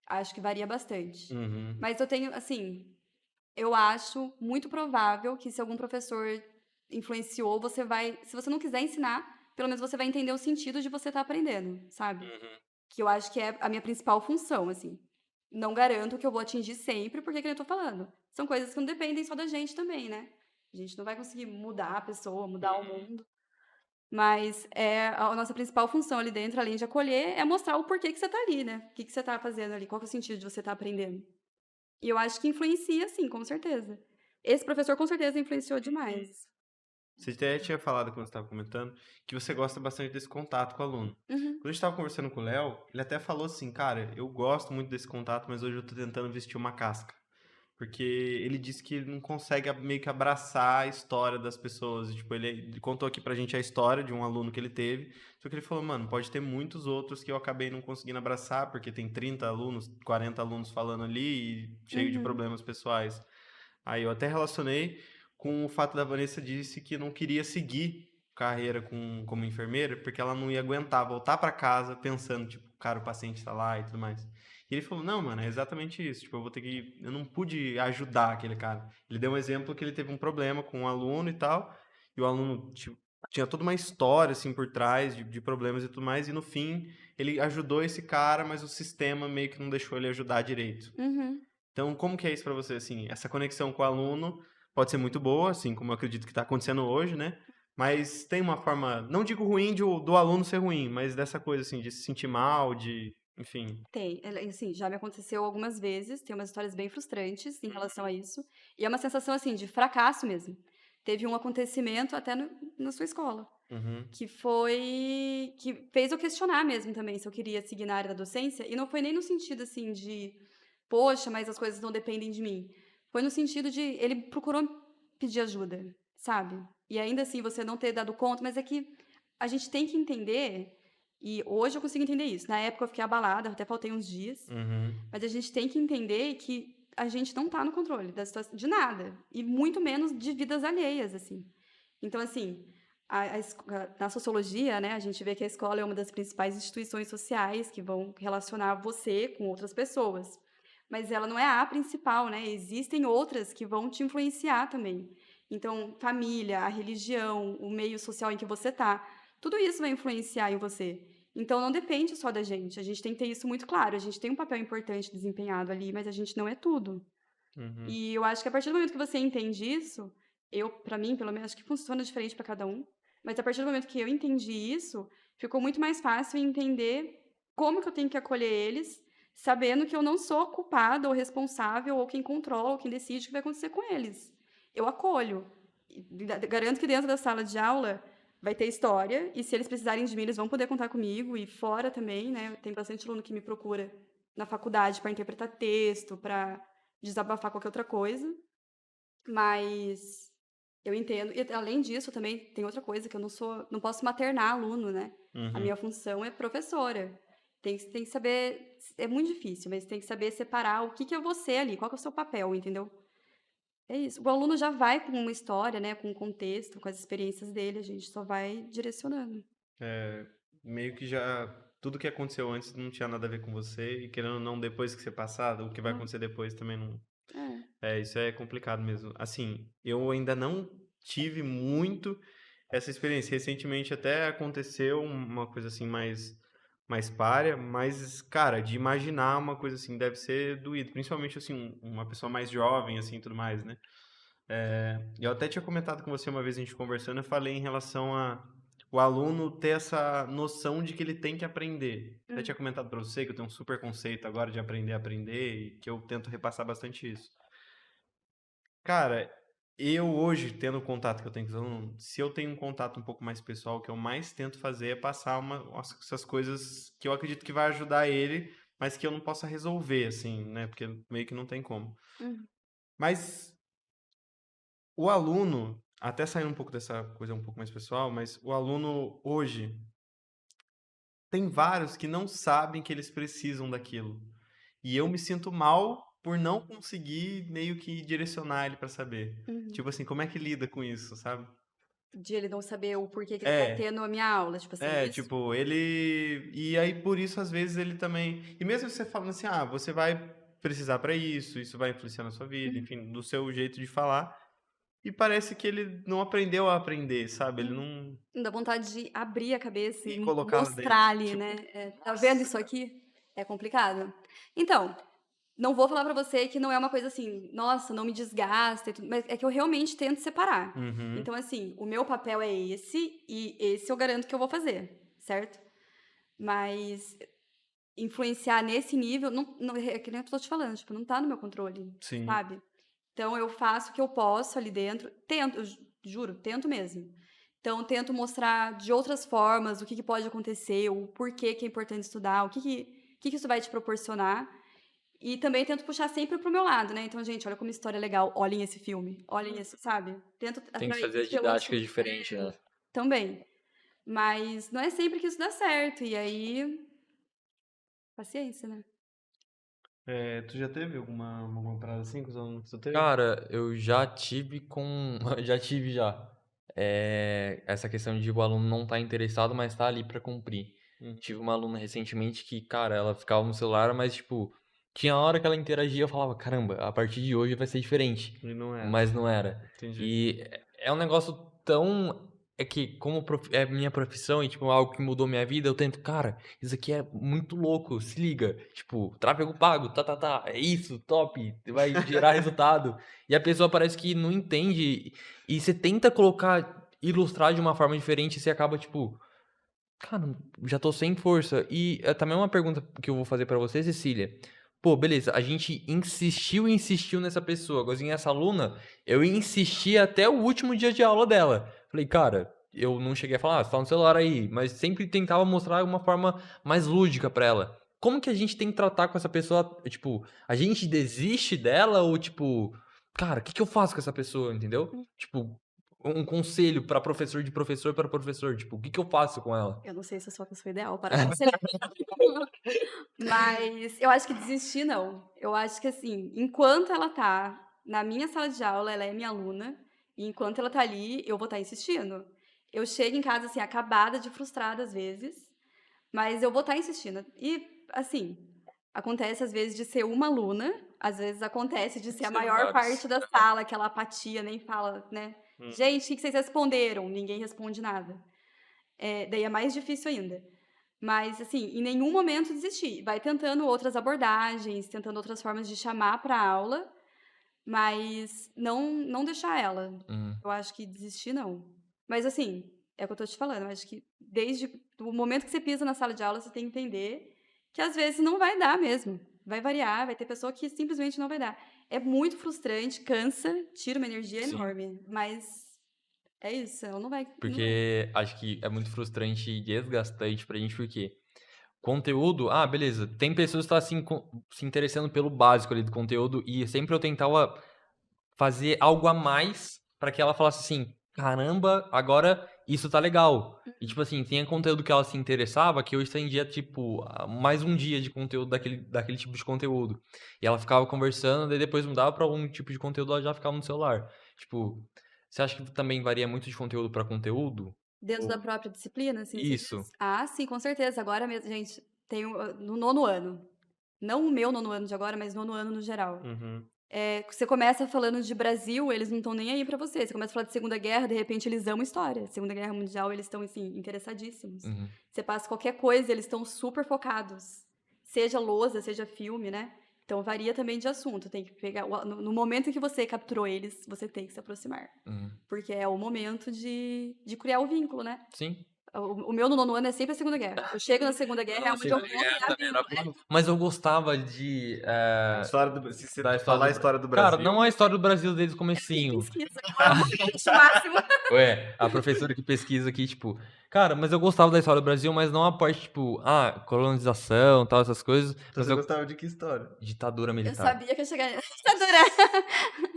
acho que varia bastante. Uhum. Mas eu tenho, assim, eu acho muito provável que se algum professor influenciou, se você não quiser ensinar, pelo menos você vai entender o sentido de você estar aprendendo, sabe? Que eu acho que é a minha principal função, assim. Não garanto que eu vou atingir sempre, porque, que eu tô falando, são coisas que não dependem só da gente também, né? A gente não vai conseguir mudar a pessoa, mudar o mundo. Mas a nossa principal função ali dentro, além de acolher, é mostrar o porquê que você tá ali, né? O que você tá fazendo ali, qual que é o sentido de você estar aprendendo. E eu acho que influencia, sim, com certeza. Esse professor, com certeza, influenciou demais. Você até tinha falado quando você estava comentando que você gosta bastante desse contato com o aluno. Uhum. Quando a gente estava conversando com o Léo, ele até falou assim, cara, eu gosto muito desse contato, mas hoje eu tô tentando vestir uma casca. Porque ele disse que ele não consegue meio que abraçar a história das pessoas. E, tipo, ele contou aqui pra gente a história de um aluno que ele teve. Só que ele falou, mano, pode ter muitos outros que eu acabei não conseguindo abraçar, porque tem 30 alunos, 40 alunos falando ali e cheio de Uhum. problemas pessoais. Aí eu até relacionei com o fato da Vanessa disse que não queria seguir carreira como enfermeira, porque ela não ia aguentar voltar pra casa pensando, tipo, cara, o paciente tá lá e tudo mais. E ele falou, não, mano, é exatamente isso. Tipo, eu não pude ajudar aquele cara. Ele deu um exemplo que ele teve um problema com um aluno e tal, e o aluno, tipo, tinha toda uma história, assim, por trás de problemas e tudo mais, e no fim, ele ajudou esse cara, mas o sistema meio que não deixou ele ajudar direito. Uhum. Então, como que é isso pra você, assim? Essa conexão com o aluno pode ser muito boa, assim, como eu acredito que tá acontecendo hoje, né? Mas tem uma forma, não digo ruim do aluno ser ruim, mas dessa coisa, assim, de se sentir mal, enfim. Tem, assim, já me aconteceu algumas vezes, tem umas histórias bem frustrantes em relação a isso, e é uma sensação, assim, de fracasso mesmo. Teve um acontecimento até na sua escola, Uhum, que fez eu questionar mesmo também se eu queria seguir na área da docência, e não foi nem no sentido, assim, de: "Poxa, mas as coisas não dependem de mim". Foi no sentido de ele procurou pedir ajuda, sabe. E ainda assim você não ter dado conta, mas é que a gente tem que entender, e hoje eu consigo entender isso, na época eu fiquei abalada, até faltei uns dias, uhum, mas a gente tem que entender que a gente não tá no controle da situação de nada, e muito menos de vidas alheias, assim. Então, assim, na sociologia, né, a gente vê que a escola é uma das principais instituições sociais que vão relacionar você com outras pessoas. Mas ela não é a principal, né? Existem outras que vão te influenciar também. Então, família, a religião, o meio social em que você tá, tudo isso vai influenciar em você. Então, não depende só da gente. A gente tem que ter isso muito claro. A gente tem um papel importante desempenhado ali, mas a gente não é tudo. uhum. E eu acho que a partir do momento que você entende isso, para mim, pelo menos, acho que funciona diferente para cada um, mas a partir do momento que eu entendi isso, ficou muito mais fácil entender como que eu tenho que acolher eles, sabendo que eu não sou culpada ou responsável ou quem controla ou quem decide o que vai acontecer com eles. Eu acolho. E garanto que dentro da sala de aula vai ter história, e se eles precisarem de mim, eles vão poder contar comigo, e fora também, né? Tem bastante aluno que me procura na faculdade para interpretar texto, para desabafar qualquer outra coisa, mas eu entendo. E além disso, também tem outra coisa que eu não posso maternar aluno, né? A Uhum. minha função é professora. Tem que saber, é muito difícil, mas tem que saber separar o que é você ali, qual que é o seu papel, entendeu? É isso. O aluno já vai com uma história, né, com um contexto, com as experiências dele, a gente só vai direcionando. É, meio que já tudo que aconteceu antes não tinha nada a ver com você e querendo ou não, depois que você passar, o que vai Hum, acontecer depois também não. É. É, isso é complicado mesmo. Assim, eu ainda não tive muito essa experiência. Recentemente até aconteceu uma coisa assim mais párea, mas, cara, de imaginar uma coisa assim deve ser doído, principalmente assim, uma pessoa mais jovem, assim, tudo mais, né? E eu até tinha comentado com você uma vez a gente conversando, eu falei em relação a o aluno ter essa noção de que ele tem que aprender. Até tinha Hum. comentado para você que eu tenho um super conceito agora de aprender a aprender e que eu tento repassar bastante isso. Cara, eu hoje, tendo o contato que eu tenho com os alunos, se eu tenho um contato um pouco mais pessoal, o que eu mais tento fazer é passar essas coisas que eu acredito que vai ajudar ele, mas que eu não possa resolver, assim, né? Porque meio que não tem como. Hum. Mas o aluno, até saindo um pouco dessa coisa um pouco mais pessoal, mas o aluno hoje tem vários que não sabem que eles precisam daquilo. E eu me sinto mal por não conseguir meio que direcionar ele pra saber. Uhum. Tipo assim, como é que lida com isso, sabe? De ele não saber o porquê que ele tá É, tendo a minha aula, tipo assim, isso? tipo, ele. E aí por isso, às vezes, ele também. E mesmo você falando assim, ah, você vai precisar pra isso, isso vai influenciar na sua vida, Uhum. enfim, do seu jeito de falar. E parece que ele não aprendeu a aprender, sabe? Ele Uhum. não. Dá vontade de abrir a cabeça E e colocar lá mostrar dentro. ali, Tipo, né, "Tá vendo nossa. isso aqui? É complicado". Então, não vou falar pra você que não é uma coisa assim: "Nossa, não me desgasta e tudo", mas é que eu realmente tento separar. Uhum. Então, assim, o meu papel é esse, e esse eu garanto que eu vou fazer, certo? Mas influenciar nesse nível não é que nem eu tô te falando, tipo, não tá no meu controle, Sim. sabe? Então eu faço o que eu posso ali dentro, tento, eu juro, tento mesmo. Então tento mostrar de outras formas o que pode acontecer, o porquê que é importante estudar, o que isso vai te proporcionar, E também tento puxar sempre pro meu lado, né? Então, gente, olha como história é legal. Olhem esse filme. Olhem esse, sabe? Tento Tem que atrair fazer a conteúdos didática diferente, né? também. Mas não é sempre que isso dá certo. E aí, paciência, né? Tu já teve alguma parada assim com os alunos que tu teve? Cara, eu já tive com. Já tive já. Essa questão de o aluno não estar interessado, mas tá ali pra cumprir. Tive uma aluna recentemente que, cara, ela ficava no celular, mas, tipo, tinha hora que ela interagia, eu falava, caramba, a partir de hoje vai ser diferente. E não era. Mas não era. Entendi. E é um negócio tão. É que, como é minha profissão e, tipo, algo que mudou minha vida, eu tento, cara, isso aqui é muito louco, se liga. Tipo, tráfego pago, tá, é isso, top, vai gerar resultado. E a pessoa parece que não entende. E você tenta colocar, ilustrar de uma forma diferente e você acaba, tipo, cara, já tô sem força. E também uma pergunta que eu vou fazer pra você, Cecília. Pô, beleza, a gente insistiu nessa pessoa. Igualzinho essa aluna, eu insisti até o último dia de aula dela. Falei, cara, eu não cheguei a falar, você tá no celular aí, mas sempre tentava mostrar uma forma mais lúdica pra ela. Como que a gente tem que tratar com essa pessoa? Tipo, a gente desiste dela ou tipo, cara, o que que eu faço com essa pessoa, entendeu? Tipo, um conselho para professor de professor para professor, tipo, o que que eu faço com ela? Eu não sei se eu sou a pessoa ideal para aconselhar. Mas eu acho que desistir, não. Eu acho que, assim, enquanto ela tá na minha sala de aula, ela é minha aluna, e enquanto ela tá ali, eu vou estar insistindo. Eu chego em casa, assim, acabada de frustrada às vezes, mas eu vou estar insistindo. E, assim, acontece às vezes de ser uma aluna, às vezes acontece de ser a Ser maior vários. parte da sala, aquela apatia, nem fala, né? Gente, o que que vocês responderam? Ninguém responde nada. Daí é mais difícil ainda. Mas, assim, em nenhum momento desistir. Vai tentando outras abordagens, tentando outras formas de chamar para aula, mas não deixar ela. Hum, Eu acho que desistir, não. Mas, assim, é o que eu tô te falando. Eu acho que desde o momento que você pisa na sala de aula, você tem que entender que às vezes não vai dar mesmo. Vai variar, vai ter pessoa que simplesmente não vai dar. É muito frustrante, cansa, tira uma energia sim. enorme. Mas é isso, ela não vai. Não vai. Porque acho que é muito frustrante e desgastante pra gente, porque conteúdo, beleza, tem pessoas que estão assim, se interessando pelo básico ali do conteúdo e sempre eu tentava fazer algo a mais pra que ela falasse assim, caramba, agora isso tá legal. E tipo assim, tinha conteúdo que ela se interessava que eu estendia tipo mais um dia de conteúdo daquele tipo de conteúdo. E ela ficava conversando, daí depois mudava pra algum tipo de conteúdo, ela já ficava no celular. Tipo, você acha que também varia muito de conteúdo pra conteúdo? Dentro da Ou- própria disciplina, assim, você Isso. diz? Ah, sim, com certeza. Agora mesmo, gente, no nono ano. Não o meu nono ano de agora, mas nono ano no geral. Você começa falando de Brasil, eles não estão nem aí pra você. Você começa a falar de Segunda Guerra, de repente eles amam história. Segunda Guerra Mundial, eles estão, assim, interessadíssimos. Uhum. Você passa qualquer coisa, eles estão super focados. Seja lousa, seja filme, né? Então varia também de assunto. Tem que pegar. No momento em que você capturou eles, você tem que se aproximar. Uhum. Porque é o momento de criar o vínculo, né? Sim. O meu no nono ano é sempre a Segunda Guerra. Eu chego na Segunda Guerra, é onde eu vou criar vínculo. Mas eu gostava de. Se você Da falar a história história do Cara, Brasil. não a história do Brasil desde o comecinho. Pesquisa, o máximo. Ué, a professora que pesquisa aqui, tipo, cara, mas eu gostava da história do Brasil, mas não a parte, tipo, colonização, tal, essas coisas. Então Mas você eu. gostava de que história? Ditadura Eu militar. sabia que ia chegar nessa ditadura.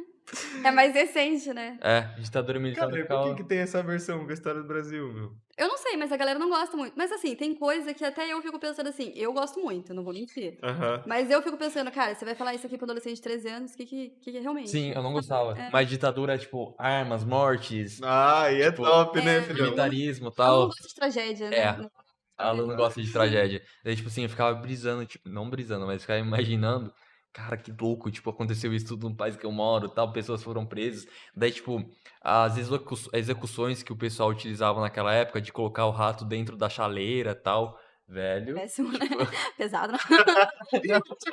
É mais recente, né? Ditadura militar Cara, eu e por ficava. que tem essa versão com a história do Brasil, meu? Eu não sei, mas a galera não gosta muito. Mas assim, tem coisa que até eu fico pensando assim, eu gosto muito, não vou mentir. Aham. Mas eu fico pensando, cara, você vai falar isso aqui pra um adolescente de 13 anos, o que é realmente? Sim, eu não gostava. É. Mas ditadura é, tipo, armas, mortes, E é tipo, top, né, filhão? militarismo e Ela não tal. gosta de tragédia, É. né? A Lu não gosta de tragédia. Daí, tipo assim, eu ficava brisando, tipo, não brisando, mas ficava imaginando, cara, que louco, tipo, aconteceu isso tudo no país que eu moro, tal, pessoas foram presas. Daí, tipo, as execuções que o pessoal utilizava naquela época de colocar o rato dentro da chaleira, tal, velho. Péssimo, né? Pesado, não.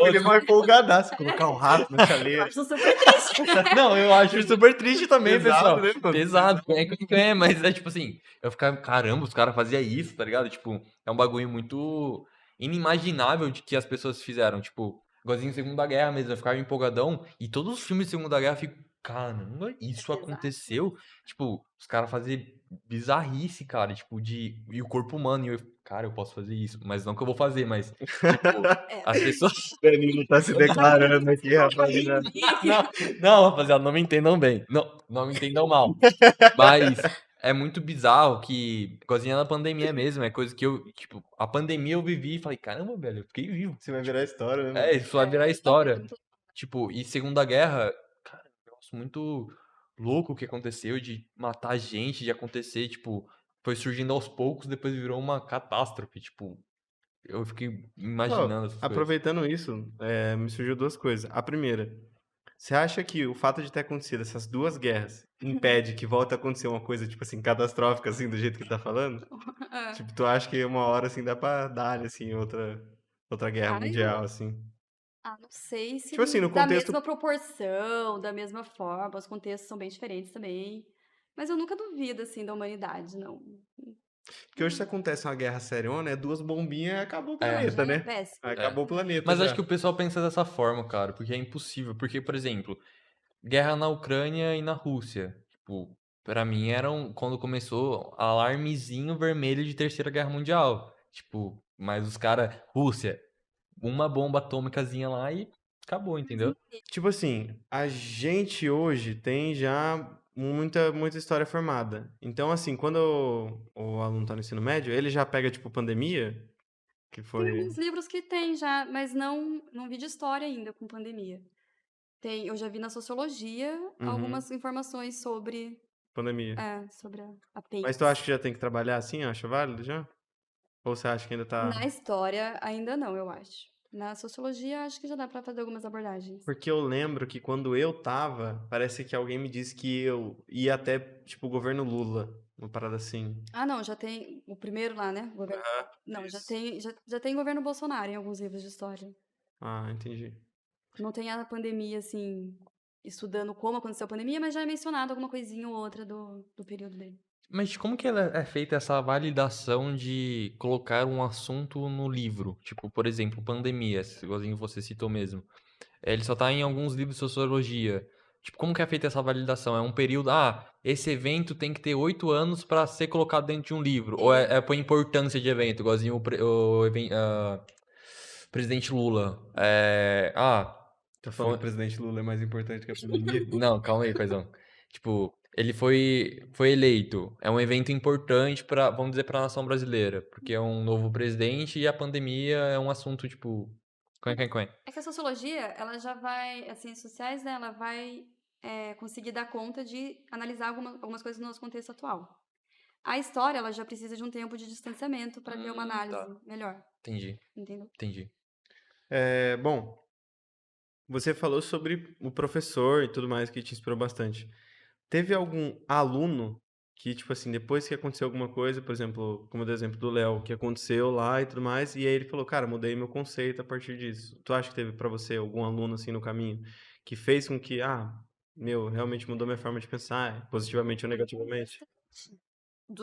Ele é mais empolgadaço, colocar o rato na Eu chaleira. acho super triste. Não, eu acho super triste também, Pesado, pessoal. né, mano? Pesado, mas é tipo assim, eu ficava, caramba, os caras faziam isso, tá ligado? Tipo, é um bagulho muito inimaginável de que as pessoas fizeram, tipo, igualzinho em Segunda Guerra mesmo, eu ficava empolgadão, e todos os filmes de Segunda Guerra eu fico, caramba, É isso pesado. aconteceu? Tipo, os caras faziam bizarrice, cara, tipo, e o corpo humano, e eu, cara, eu posso fazer isso, mas não que eu vou fazer, mas, tipo, É. as pessoas. Danilo tá se declarando aqui, rapaziada. Não, não, rapaziada, não me entendam bem. Não, não me entendam mal. Mas é muito bizarro que, coisinha na pandemia mesmo, é coisa que eu, tipo, a pandemia eu vivi e falei, caramba, velho, eu fiquei vivo. Você vai virar história, né, É, mano? isso vai virar história. Tipo, e Segunda Guerra, cara, é um negócio muito louco o que aconteceu de matar gente, de acontecer, tipo, foi surgindo aos poucos, depois virou uma catástrofe, tipo, eu fiquei Ó, imaginando essas coisas. aproveitando isso, me surgiu duas coisas. A primeira, você acha que o fato de ter acontecido essas duas guerras impede que volte a acontecer uma coisa, tipo assim, catastrófica, assim, do jeito que tá falando? É. Tipo, tu acha que uma hora, assim, dá pra dar, assim, outra guerra Ah, mundial, assim? não sei se Tipo assim, no da contexto. mesma proporção, da mesma forma, os contextos são bem diferentes também. Mas eu nunca duvido, assim, da humanidade, não. Porque hoje se acontece uma guerra seriona, é duas bombinhas e acabou o É, planeta, Já é né? péssimo. é. Acabou o planeta Mas acho já. que o pessoal pensa dessa forma, cara, porque é impossível. Porque, por exemplo, guerra na Ucrânia e na Rússia. Tipo, pra mim eram, quando começou, alarmezinho vermelho de Terceira Guerra Mundial. Tipo, mas os caras, Rússia, uma bomba atômicazinha lá e acabou, entendeu? Tipo assim, a gente hoje tem já muita história formada. Então, assim, quando o aluno tá no ensino médio, ele já pega, tipo, pandemia, que Tem foi alguns livros que tem já, mas não vi de história ainda com pandemia. Eu já vi na sociologia uhum, algumas informações pandemia. sobre a Mas tu acha apêndice. que já tem que trabalhar assim? Acha válido já? Ou você acha que ainda tá. Na história, ainda não, eu acho. Na sociologia, acho que já dá pra fazer algumas abordagens. Porque eu lembro que quando eu tava, parece que alguém me disse que eu ia até, tipo, o governo Lula, uma parada assim. Ah, não, já tem o primeiro lá, né? O governo. Aham, Não, isso. já tem governo Bolsonaro em alguns livros de história. Ah, entendi. Não tem a pandemia, assim, estudando como aconteceu a pandemia, mas já é mencionado alguma coisinha ou outra do período dele. Mas como que ela é feita essa validação de colocar um assunto no livro? Tipo, por exemplo, pandemia, igualzinho você citou mesmo. Ele só tá em alguns livros de sociologia. Tipo, como que é feita essa validação? É um período. Ah, esse evento tem que ter 8 anos pra ser colocado dentro de um livro. Ou é por importância de evento, igualzinho presidente Lula. Tá falando que o Foi. presidente Lula é mais importante que a pandemia? Não, calma aí, paizão. Tipo, ele foi eleito. É um evento importante para, vamos dizer, para a nação brasileira, porque é um novo presidente e a pandemia é um assunto tipo, quen. É que a sociologia, ela já vai, as ciências sociais, né, ela vai conseguir dar conta de analisar algumas coisas no nosso contexto atual. A história, ela já precisa de um tempo de distanciamento para ter uma Tá. análise melhor, Entendi, entendeu? entendi. Bom, você falou sobre o professor e tudo mais que te inspirou bastante. Teve algum aluno que, tipo assim, depois que aconteceu alguma coisa, por exemplo, como do exemplo do Léo, que aconteceu lá e tudo mais, e aí ele falou, cara, mudei meu conceito a partir disso. Tu acha que teve pra você algum aluno assim no caminho que fez com que, meu, realmente mudou minha forma de pensar, positivamente ou negativamente? Bastante.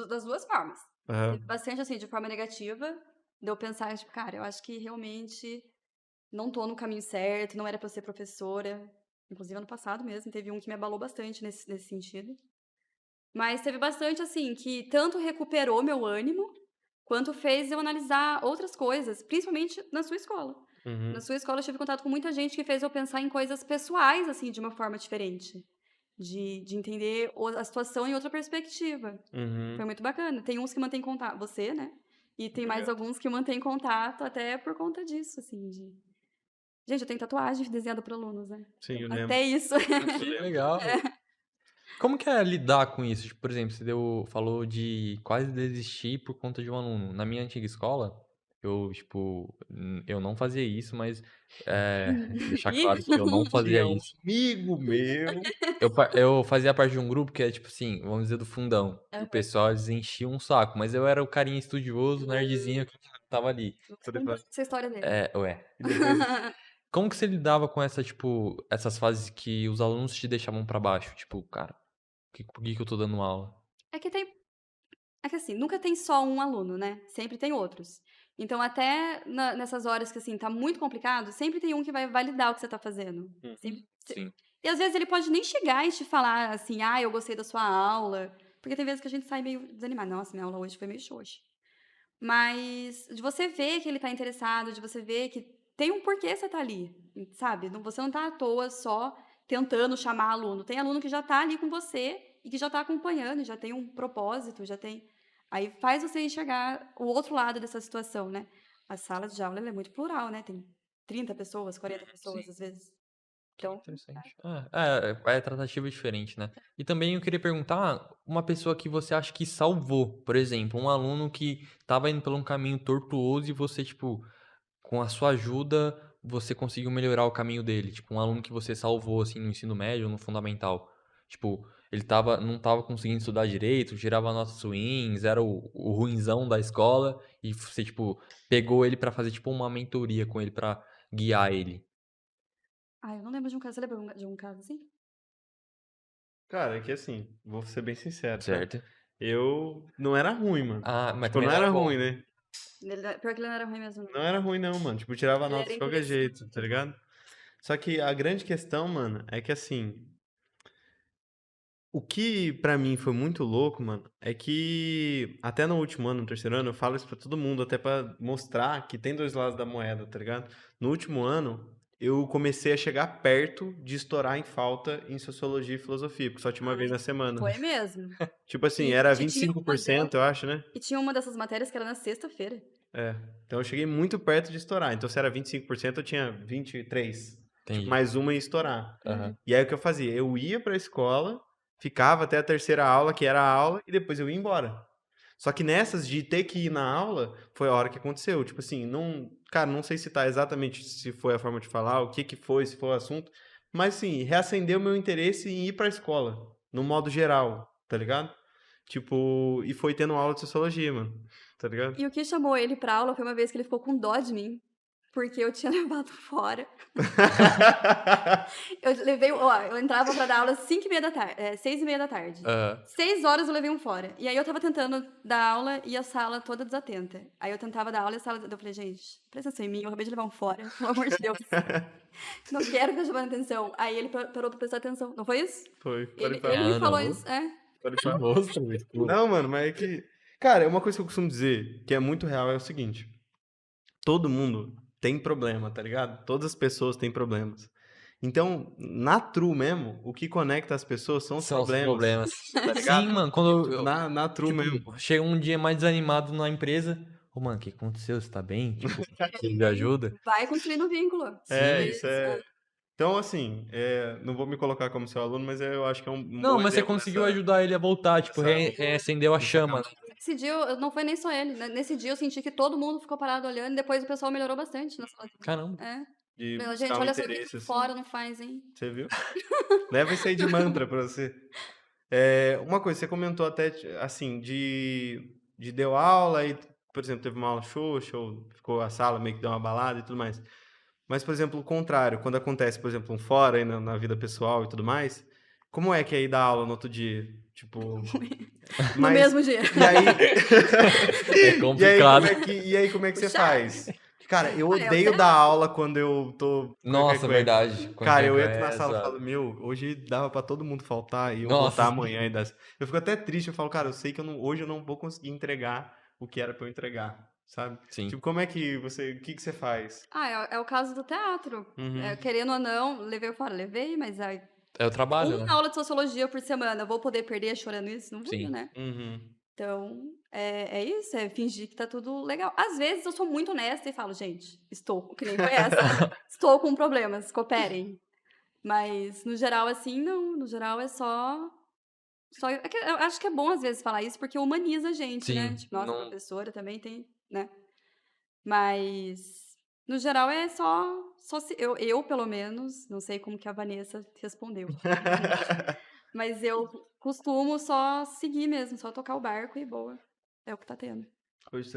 Das duas formas. Teve Aham. bastante, assim, de forma negativa, de eu pensar, tipo, cara, eu acho que realmente não tô no caminho certo, não era pra eu ser professora. Inclusive, ano passado mesmo, teve um que me abalou bastante nesse sentido. Mas teve bastante, assim, que tanto recuperou meu ânimo, quanto fez eu analisar outras coisas, principalmente na sua escola. Na Uhum. sua escola eu tive contato com muita gente que fez eu pensar em coisas pessoais, assim, de uma forma diferente. De entender a situação em outra perspectiva. Foi Uhum. muito bacana. Tem uns que mantêm contato, você, né? E tem mais Obrigado. alguns que mantêm contato até por conta disso, assim, de... Gente, eu tenho tatuagem desenhada por alunos, né? Sim, Então, eu lembro. até isso. Eu Que lembro. legal. Como que é lidar com isso? Tipo, por exemplo, falou de quase desistir por conta de um aluno. Na minha antiga escola, eu, tipo, eu não fazia isso, mas deixar Ih, claro que eu não fazia Tinha um isso. amigo meu. Eu fazia parte de um grupo que é, tipo assim, vamos dizer, do fundão. E o aham. pessoal, eles enchiam um saco, mas eu era o carinha estudioso, nerdzinho, que tava ali. Vou contar essa história dele. Ué. E depois, como que você lidava com essas fases que os alunos te deixavam pra baixo? Tipo, cara, por que que eu tô dando aula? É que tem É que assim, nunca tem só um aluno, né, sempre tem outros. Então até nessas horas que, assim, tá muito complicado, sempre tem um que vai validar o que você tá fazendo. Uhum. Sempre Sim. E às vezes ele pode nem chegar e te falar assim, ah, eu gostei da sua aula. Porque tem vezes que a gente sai meio desanimado. Nossa, minha aula hoje foi meio xoxa. Mas de você ver que ele tá interessado, de você ver que tem um porquê você tá ali, sabe? Você não tá à toa só tentando chamar aluno. Tem aluno que já tá ali com você e que já tá acompanhando, e já tem um propósito, já tem. Aí faz você enxergar o outro lado dessa situação, né? A sala de aula ela é muito plural, né? Tem 30 pessoas, 40 pessoas, Sim. às vezes. Que Então, interessante. É tratativa diferente, né? E também eu queria perguntar uma pessoa que você acha que salvou, por exemplo, um aluno que estava indo por um caminho tortuoso e você, tipo, com a sua ajuda, você conseguiu melhorar o caminho dele. Tipo, um aluno que você salvou, assim, no ensino médio ou no fundamental. Tipo, ele não tava conseguindo estudar direito, tirava notas ruins, era o ruinzão da escola, e você, tipo, pegou ele pra fazer, tipo, uma mentoria com ele pra guiar ele, eu não lembro de um caso. Você lembra de um caso assim? Cara, é que assim, vou ser bem sincero, tá? certo? Eu não era ruim, mano. Ah, mas Tipo, também não não era era bom. ruim, né? Pior que ele não era ruim mesmo, não. Não era ruim não, mano. Tipo, tirava Ele nota era de qualquer interessante. jeito, tá ligado? Só que a grande questão, mano, é que assim, o que pra mim foi muito louco, mano, é que até no último ano, no terceiro ano, eu falo isso pra todo mundo, até pra mostrar que tem dois lados da moeda, tá ligado? No último ano, eu comecei a chegar perto de estourar em falta em sociologia e filosofia, porque só tinha uma vez Ai, na semana. foi mesmo. Tipo assim, E, era e tinha uma 25%, eu acho, né? e tinha uma dessas matérias que era na sexta-feira. É. Então eu cheguei muito perto de estourar. Então se era 25%, eu tinha 23. Tipo, Entendi. mais uma ia estourar. Aham. E aí o que eu fazia? Eu ia pra escola, ficava até a terceira aula, que era a aula, e depois eu ia embora. Só que nessas de ter que ir na aula, foi a hora que aconteceu. Tipo assim, não, cara, não sei citar exatamente se foi a forma de falar, o que foi, se foi o assunto, mas sim, reacendeu meu interesse em ir pra escola, no modo geral, tá ligado? Tipo, e foi tendo aula de sociologia, mano, tá ligado? E o que chamou ele pra aula foi uma vez que ele ficou com dó de mim, porque eu tinha levado fora. Eu levei, ó, eu entrava pra dar aula às 5h30 da tarde, 6h30 da tarde. Aham. 6 horas eu levei um fora. E aí eu tava tentando dar aula e a sala toda desatenta. Aí eu tentava dar aula e a sala. Eu falei, gente, presta atenção em mim, eu acabei de levar um fora, pelo amor de Deus. Não quero ficar chamando atenção. Aí ele parou pra prestar atenção. Não foi isso? Foi, pode Ele falar. me falou não. isso, é. Pode Que falar. monstro, velho. Não, mano, mas é que. Cara, uma coisa que eu costumo dizer, que é muito real, é o seguinte: todo mundo tem problema, tá ligado? Todas as pessoas têm problemas. Então, na true mesmo, o que conecta as pessoas são os São os problemas, problemas. tá Sim, ligado? mano, quando Tipo, na true mesmo. tipo, chega um dia mais desanimado na empresa. Ô, mano, o que aconteceu? Você tá bem? Tipo, precisa de ajuda? Vai construindo vínculo. É, Sim. isso é. Então, assim, não vou me colocar como seu aluno, mas eu acho que é um Não, bom mas você exemplo conseguiu dessa, ajudar ele a voltar, tipo, dessa, reacendeu a dessa chama, né? camada. Nesse dia, não foi nem só ele. Nesse dia eu senti que todo mundo ficou parado olhando e depois o pessoal melhorou bastante na sala. Caramba. É. De Falei, buscar gente, um olha só o que interesse, que assim. fora não faz, hein? Você viu? Leva isso aí de mantra pra você. Uma coisa, você comentou até, assim, de deu aula e, por exemplo, teve uma aula xoxa, ou ficou a sala meio que deu uma balada e tudo mais. Mas, por exemplo, o contrário, quando acontece, por exemplo, um fora aí na vida pessoal e tudo mais, como é que é ir dar aula no outro dia? Tipo, No mas, mesmo dia. e aí, É complicado. e aí como é que você Puxado. faz? Cara, eu Ah, é o odeio dar aula quando eu tô com a Nossa, cueca. verdade. Quando Cara, tem eu entro na sala e essa. falo, meu, hoje dava pra todo mundo faltar e eu Nossa, voltar amanhã e dar. Eu fico até triste, eu falo, cara, eu sei que hoje eu não vou conseguir entregar o que era pra eu entregar, sabe? sim. Tipo, como é que o que você faz? É o caso do teatro. Uhum. Querendo ou não, levei fora, levei, mas aí, É o trabalho, uma né? aula de sociologia por semana, eu vou poder perder chorando isso? Não vou, Sim. né? Uhum. Então, é isso, é fingir que tá tudo legal. Às vezes eu sou muito honesta e falo, gente, que nem foi essa, estou com problemas, cooperem. Mas, no geral, assim, não. No geral, é só. Eu acho que é bom, às vezes, falar isso, porque humaniza a gente, né? Sim. Tipo, nossa, Não. professora também tem, né? Mas, no geral, é só eu, pelo menos, não sei como que a Vanessa respondeu. Mas eu costumo só seguir mesmo, só tocar o barco e boa. É o que tá tendo. Hoje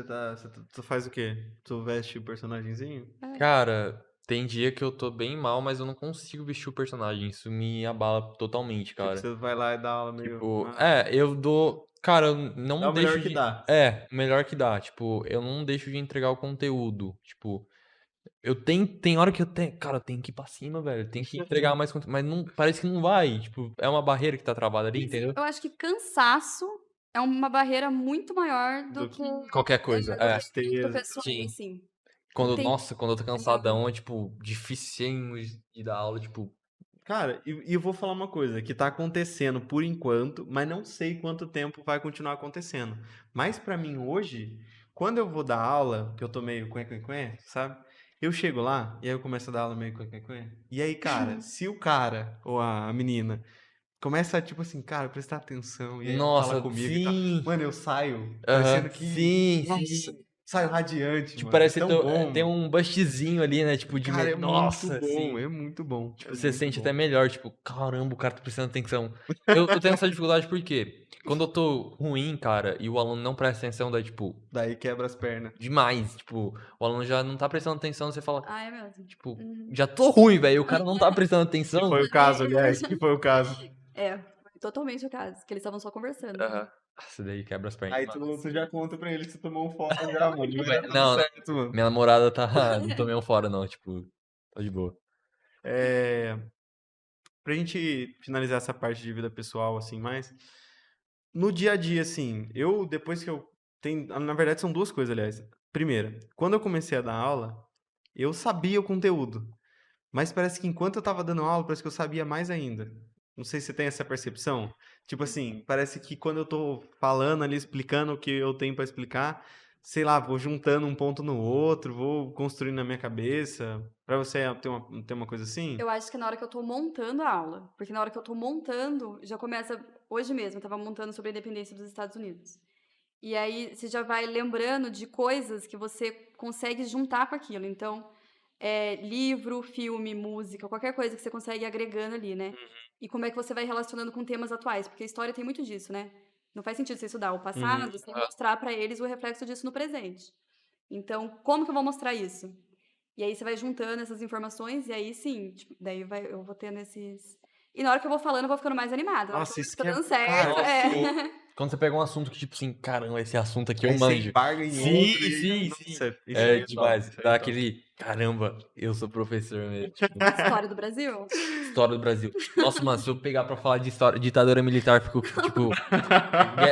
tu faz o quê? Tu veste o personagemzinho? Cara, tem dia que eu tô bem mal, mas eu não consigo vestir o personagem. Isso me abala totalmente, Tipo, cara. você vai lá e dá aula meio. Tipo, eu dou. Cara, eu Dá não o melhor deixo que de. dá. O melhor que dá. Tipo, eu não deixo de entregar o conteúdo. Tipo, Tem hora que eu tenho. Cara, eu tenho que ir pra cima, velho. Tem que entregar mais conteúdo. Mas não, parece que não vai. Tipo, é uma barreira que tá travada ali, entendeu? Eu acho que cansaço é uma barreira muito maior do Do que Qualquer coisa. É. do Tristeza. pessoal, Sim. assim. Tem Nossa, quando eu tô cansadão, é, tipo, dificílimo de dar aula, tipo. Cara, e eu vou falar uma coisa que tá acontecendo por enquanto, mas não sei quanto tempo vai continuar acontecendo. Mas pra mim hoje, quando eu vou dar aula, que eu tô meio quen, sabe? Eu chego lá e aí eu começo a dar aula meio quen. E aí, cara, se o cara ou a menina começa, tipo assim, cara, prestar atenção, e aí fala Nossa, comigo e tal. sim. Mano, eu saio Aham. parecendo que. Sim, Nossa, sim. saio radiante, Tipo, mano. É parece que tão bom, tem mano. um bustzinho ali, né? Tipo, Cara, é muito Nossa, bom, sim. é muito bom. É Tipo, você muito sente até bom. melhor, tipo, caramba, o cara tá prestando atenção. Eu tenho essa dificuldade porque quando eu tô ruim, cara, e o aluno não presta atenção, daí, tipo, Daí quebra as pernas. demais. Tipo, o aluno já não tá prestando atenção, você fala, Ah, é mesmo. tipo, Uhum. já tô ruim, velho, o cara não tá prestando Que atenção. foi o caso, aliás, que foi o caso. É, foi totalmente o caso, que eles estavam só conversando. Aham. Nossa, daí quebra as pernas Aí demais. tu já conta pra ele que você tomou um fora já, mano. E vai dar tudo Não, certo, mano. minha namorada tá. Não tomei um fora, não, tipo, tá de boa. É, pra gente finalizar essa parte de vida pessoal, assim, mais. No dia a dia, assim, depois que eu. Na verdade, são duas coisas, aliás. Primeira, quando eu comecei a dar aula, eu sabia o conteúdo. Mas parece que enquanto eu tava dando aula, parece que eu sabia mais ainda. Não sei se você tem essa percepção. Tipo assim, parece que quando eu tô falando ali, explicando o que eu tenho pra explicar, sei lá, vou juntando um ponto no outro, vou construindo na minha cabeça. Pra você tem uma coisa assim? Eu acho que é na hora que eu tô montando a aula, porque na hora que eu tô montando, já começa hoje mesmo, eu estava montando sobre a independência dos Estados Unidos. E aí você já vai lembrando de coisas que você consegue juntar com aquilo. Então, livro, filme, música, qualquer coisa que você consegue ir agregando ali, né? E como é que você vai relacionando com temas atuais, porque a história tem muito disso, né? Não faz sentido você estudar o Uhum. passado sem mostrar pra eles o reflexo disso no presente. Então, como que eu vou mostrar isso? E aí você vai juntando essas informações e aí sim, tipo, eu vou tendo esses. E na hora que eu vou falando, eu vou ficando mais animada. Na hora que eu Nossa, vejo isso que que tá é. dando Cara, certo, Quando você pega um assunto que, tipo assim, caramba, esse assunto aqui eu aí você manjo. embarga em Sim, outro e aí. sim, sim. Nossa, isso É aí é top. demais. Isso aí Dá é top. aquele, caramba, eu sou professor mesmo. Tipo, História do Brasil. história do Brasil. Nossa, mano, se eu pegar pra falar de história, ditadura militar, fico, tipo,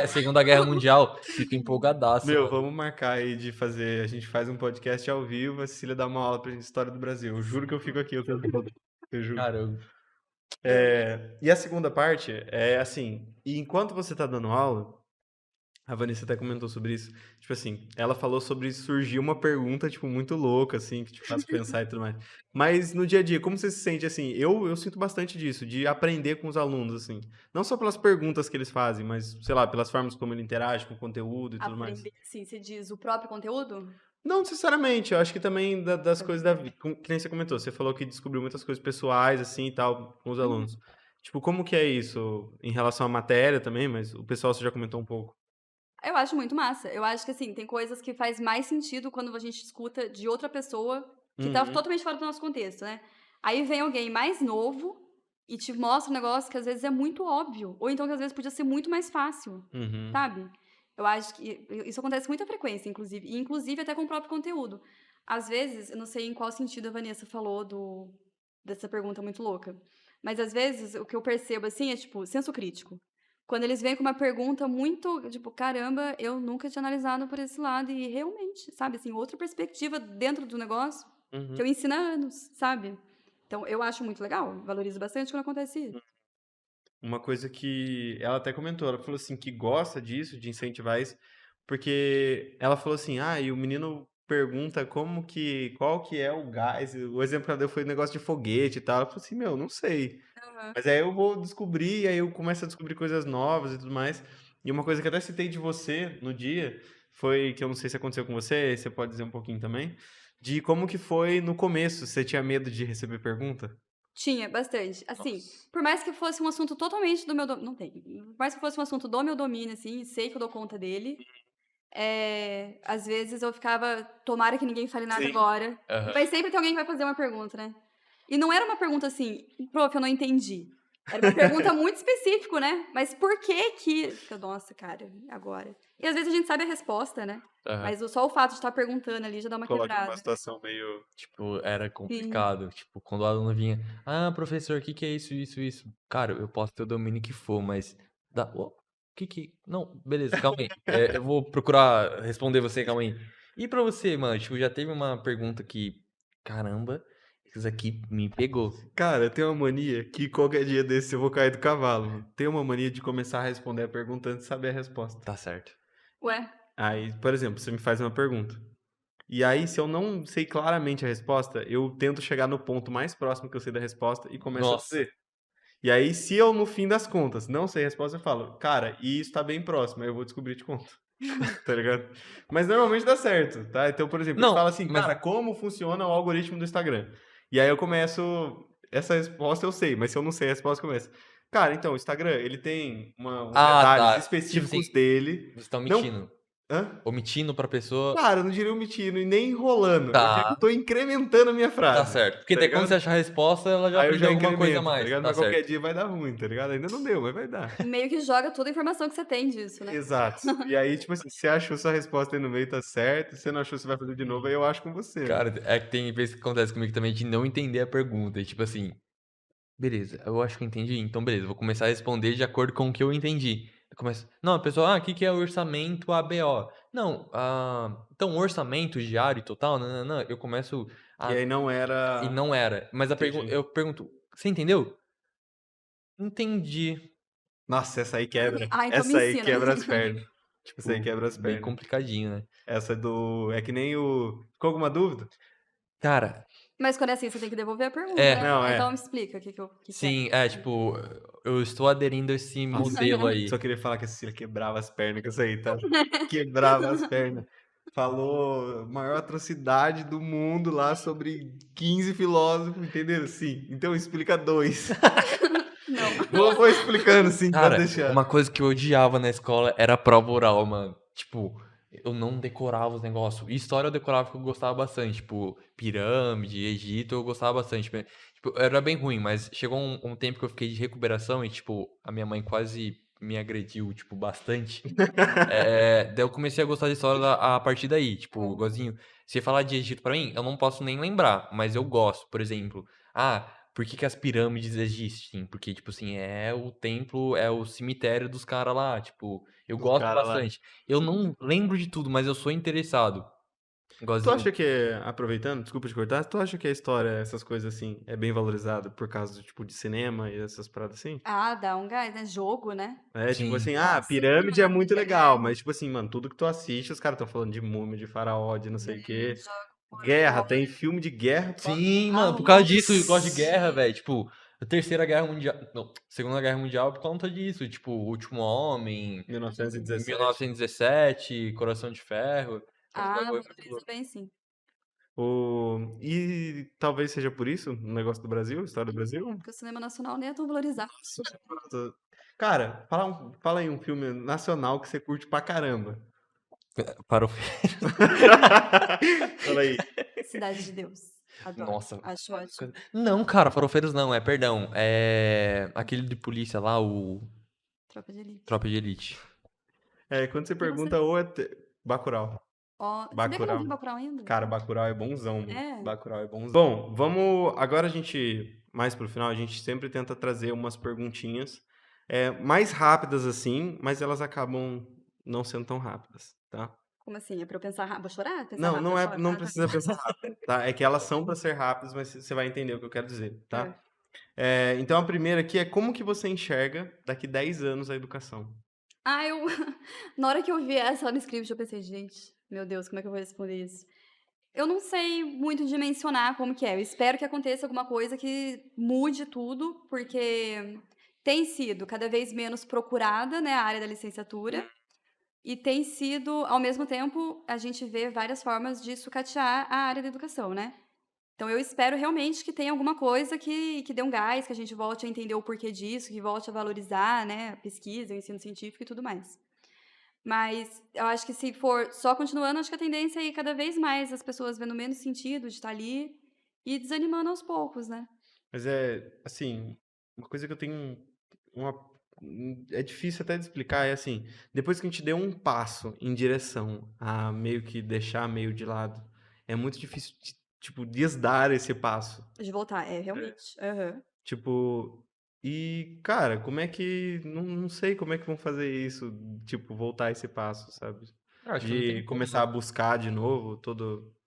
Segunda Guerra Mundial, fico empolgadaço, Meu, mano. vamos marcar aí de fazer. A gente faz um podcast ao vivo, a Cecília dá uma aula pra gente de história do Brasil. Eu juro que eu fico aqui o tempo todo. Eu juro. Cara, eu... E a segunda parte é assim, e enquanto você tá dando aula, a Vanessa até comentou sobre isso. Tipo assim, ela falou sobre surgir uma pergunta, tipo, muito louca, assim, que te faz pensar e tudo mais. Mas no dia a dia, como você se sente assim? Eu sinto bastante disso, de aprender com os alunos, assim. Não só pelas perguntas que eles fazem, mas, sei lá, pelas formas como ele interage com o conteúdo e tudo mais. Aprender, assim, você diz o próprio conteúdo? Não necessariamente, eu acho que também das coisas da vida, que nem você comentou, você falou que descobriu muitas coisas pessoais, assim, e tal, com os Uhum. alunos. Tipo, como que é isso em relação à matéria também, mas o pessoal você já comentou um pouco. Eu acho muito massa. Eu acho que, assim, tem coisas que faz mais sentido quando a gente escuta de outra pessoa que tá Uhum, totalmente fora do nosso contexto, né? Aí vem alguém mais novo e te mostra um negócio que às vezes é muito óbvio, ou então que às vezes podia ser muito mais fácil, uhum, sabe? Eu acho que isso acontece com muita frequência, inclusive, e inclusive até com o próprio conteúdo. Às vezes, eu não sei em qual sentido a Vanessa falou dessa pergunta muito louca, mas às vezes o que eu percebo assim é tipo senso crítico. Quando eles vêm com uma pergunta muito, tipo, caramba, eu nunca tinha analisado por esse lado e realmente, sabe, assim, outra perspectiva dentro do negócio que uhum. eu ensino há anos, sabe? Então, eu acho muito legal, valorizo bastante quando acontece isso. Uma coisa que ela até comentou, ela falou assim que gosta disso, de incentivar isso, porque ela falou assim, e o menino pergunta qual que é o gás, o exemplo que ela deu foi o negócio de foguete e tal, ela falou assim, meu, não sei, Aham. mas aí eu vou descobrir, aí eu começo a descobrir coisas novas e tudo mais, e uma coisa que eu até citei de você no dia, foi, que eu não sei se aconteceu com você, aí você pode dizer um pouquinho também, de como que foi no começo, você tinha medo de receber pergunta? Tinha, bastante. Assim, Nossa. por mais que fosse um assunto totalmente do meu domínio. Não tem. Por mais que fosse um assunto do meu domínio, assim, sei que eu dou conta dele. Às vezes eu ficava, tomara que ninguém fale nada Sim. agora. Aham. Mas sempre tem alguém que vai fazer uma pergunta, né? E não era uma pergunta assim, prof, eu não entendi. Era uma pergunta muito específica, né? Mas por que que... Nossa, cara, agora? E às vezes a gente sabe a resposta, né? Aham. Mas só o fato de estar perguntando ali já dá uma Coloca numa quebrada. situação meio. Tipo, era Sim. complicado. Tipo, quando o aluno vinha, professor, o que que é isso, isso, isso? Cara, eu posso ter o domínio que for, mas Não, beleza, calma aí. Eu vou procurar responder você, calma aí. E pra você, mano, tipo, já teve uma pergunta que, caramba, isso aqui me pegou. Cara, eu tenho uma mania que qualquer dia desse eu vou cair do cavalo, mano. Tenho uma mania de começar a responder a pergunta antes de saber a resposta. Tá certo. Ué, Aí, por exemplo, você me faz uma pergunta. E aí, se eu não sei claramente a resposta, eu tento chegar no ponto mais próximo que eu sei da resposta e começo a Nossa, dizer. E aí, se eu, no fim das contas, não sei a resposta, eu falo, cara, e isso tá bem próximo, aí eu vou descobrir e te conto. Tá ligado? Mas normalmente dá certo, tá? Então, por exemplo, eu te não, falo assim, mas cara, como funciona o algoritmo do Instagram? E aí eu começo, essa resposta eu sei, mas se eu não sei a resposta, eu começo. Cara, então, o Instagram, ele tem uns detalhes tá. Tipo específicos assim, dele. você tá Não. omitindo. Hã? Omitindo pra pessoa. Cara, eu não diria omitindo e nem enrolando. Eu diria que eu Tá, tô incrementando a minha tá frase, certo. Porque tá daí quando você ligado? achar a resposta, ela já Aí eu aprendeu já alguma coisa a incremento, tá mais. ligado? Tá Mas qualquer certo. dia vai dar ruim, tá ligado? Ainda não deu, mas vai dar. meio que joga toda a informação que você tem disso, né? Exato. E aí, tipo assim, você achou sua resposta aí no meio, tá certo. Se você não achou, você vai fazer de novo, aí eu acho com você, né? Cara, é que tem vezes que acontece comigo também de não entender a pergunta. E tipo assim, beleza, eu acho que eu entendi. Então, beleza, vou começar a responder de acordo com o que eu entendi. Eu começo, não, a pessoa, o que que é o orçamento ABO? Não, então, orçamento diário total? Não, não, não. Eu começo E a. aí não E era. não era. Mas Entendi. eu pergunto, você entendeu? Entendi. Nossa, essa aí quebra. Ah, então me Essa aí ensina. quebra as pernas. Tipo, essa aí Tipo, quebra as bem pernas. complicadinho, né? Essa do. É que nem o. Ficou alguma dúvida? Cara, Mas quando é assim, você tem que devolver a pergunta, é. né? Não, Então é. me explica o que que é. Sim, tipo, eu estou aderindo a esse Nossa, modelo só aí. queria falar que a Cecília quebrava as pernas com isso aí, tá? Quebrava as pernas. Falou a maior atrocidade do mundo lá sobre 15 filósofos, entenderam? Sim. Então explica dois. Não. Vou explicando, sim, pode Cara, deixar. uma coisa que eu odiava na escola era a prova oral, mano. Tipo, eu não decorava os negócios. História eu decorava porque eu gostava bastante. Tipo, pirâmide, Egito, eu gostava bastante. Tipo, era bem ruim, mas chegou um tempo que eu fiquei de recuperação e, tipo, a minha mãe quase me agrediu, tipo, bastante. Daí eu comecei a gostar de história a partir daí. Tipo, igualzinho, se falar de Egito pra mim, eu não posso nem lembrar, mas eu gosto. Por exemplo, por que que as pirâmides existem? Porque, tipo assim, é o templo, é o cemitério dos caras lá. Tipo, eu Os gosto caras lá. bastante. Eu não lembro de tudo, mas eu sou interessado. Tu Igualzinho. acha que, aproveitando, desculpa te cortar, tu acha que a história, essas coisas assim, é bem valorizada por causa, tipo, de cinema e essas paradas assim? Ah, dá um gás, né? Jogo, né? É, tipo Sim. assim, Nossa, pirâmide é muito legal, mas, tipo assim, mano, tudo que tu assiste, os caras estão falando de múmia, de faraó, de não sei o quê. Guerra, jogo. tem filme de guerra pra Sim, mano, por causa disso eu gosto de guerra, velho. Tipo, a Terceira Guerra Mundial. Não, Segunda Guerra Mundial por conta disso. Tipo, O Último Homem, 1917. 1917, Coração de Ferro. Uns Ah, bagulho muito valoriza louco. bem sim. E talvez seja por isso, o negócio do Brasil, história do Brasil. Porque o cinema nacional nem é tão valorizado. Cara, fala aí um filme nacional que você curte pra caramba. Farofeiros. Fala aí. Cidade de Deus. Adoro. Nossa. Acho ótimo. Não, cara, Farofeiros não, perdão. É aquele de polícia lá, o Tropa de Elite. Tropa de Elite. Quando você E você? pergunta, Bacurau. Ó, sabia que eu não vi Bacurau. Bacurau ainda? Cara, Bacurau é bonzão, mano. É. Bacurau é bonzão. Bom, vamos. Agora a gente, mais pro final, a gente sempre tenta trazer umas perguntinhas mais rápidas assim, mas elas acabam não sendo tão rápidas, tá? Como assim? É pra eu pensar rápido? Vou chorar? Pensar Não, rápido não é, agora? não Ah, tá. precisa pensar rápido, tá? É que elas são para ser rápidas, mas você vai entender o que eu quero dizer, tá? É. Então a primeira aqui é como que você enxerga daqui 10 anos a educação? Ah, eu. Na hora que eu vi essa lá no script, eu pensei, gente, meu Deus, como é que eu vou responder isso? Eu não sei muito dimensionar como que é. Eu espero que aconteça alguma coisa que mude tudo, porque tem sido cada vez menos procurada, né, a área da licenciatura, e tem sido, ao mesmo tempo, a gente vê várias formas de sucatear a área da educação, né? Então eu espero realmente que tenha alguma coisa que dê um gás, que a gente volte a entender o porquê disso, que volte a valorizar, né, a pesquisa, o ensino científico e tudo mais. Mas eu acho que se for só continuando, acho que a tendência é ir cada vez mais as pessoas vendo menos sentido de estar ali e desanimando aos poucos, né? Mas assim, uma coisa que eu tenho uma. É difícil até de explicar, é assim, depois que a gente deu um passo em direção a meio que deixar meio de lado, é muito difícil, tipo, desdar esse passo. De voltar, realmente. Aham. Tipo, e, cara, como é que. Não sei como é que vão fazer isso, tipo, voltar esse passo, sabe? Eu acho que não De tem como, começar a né? buscar de novo, Se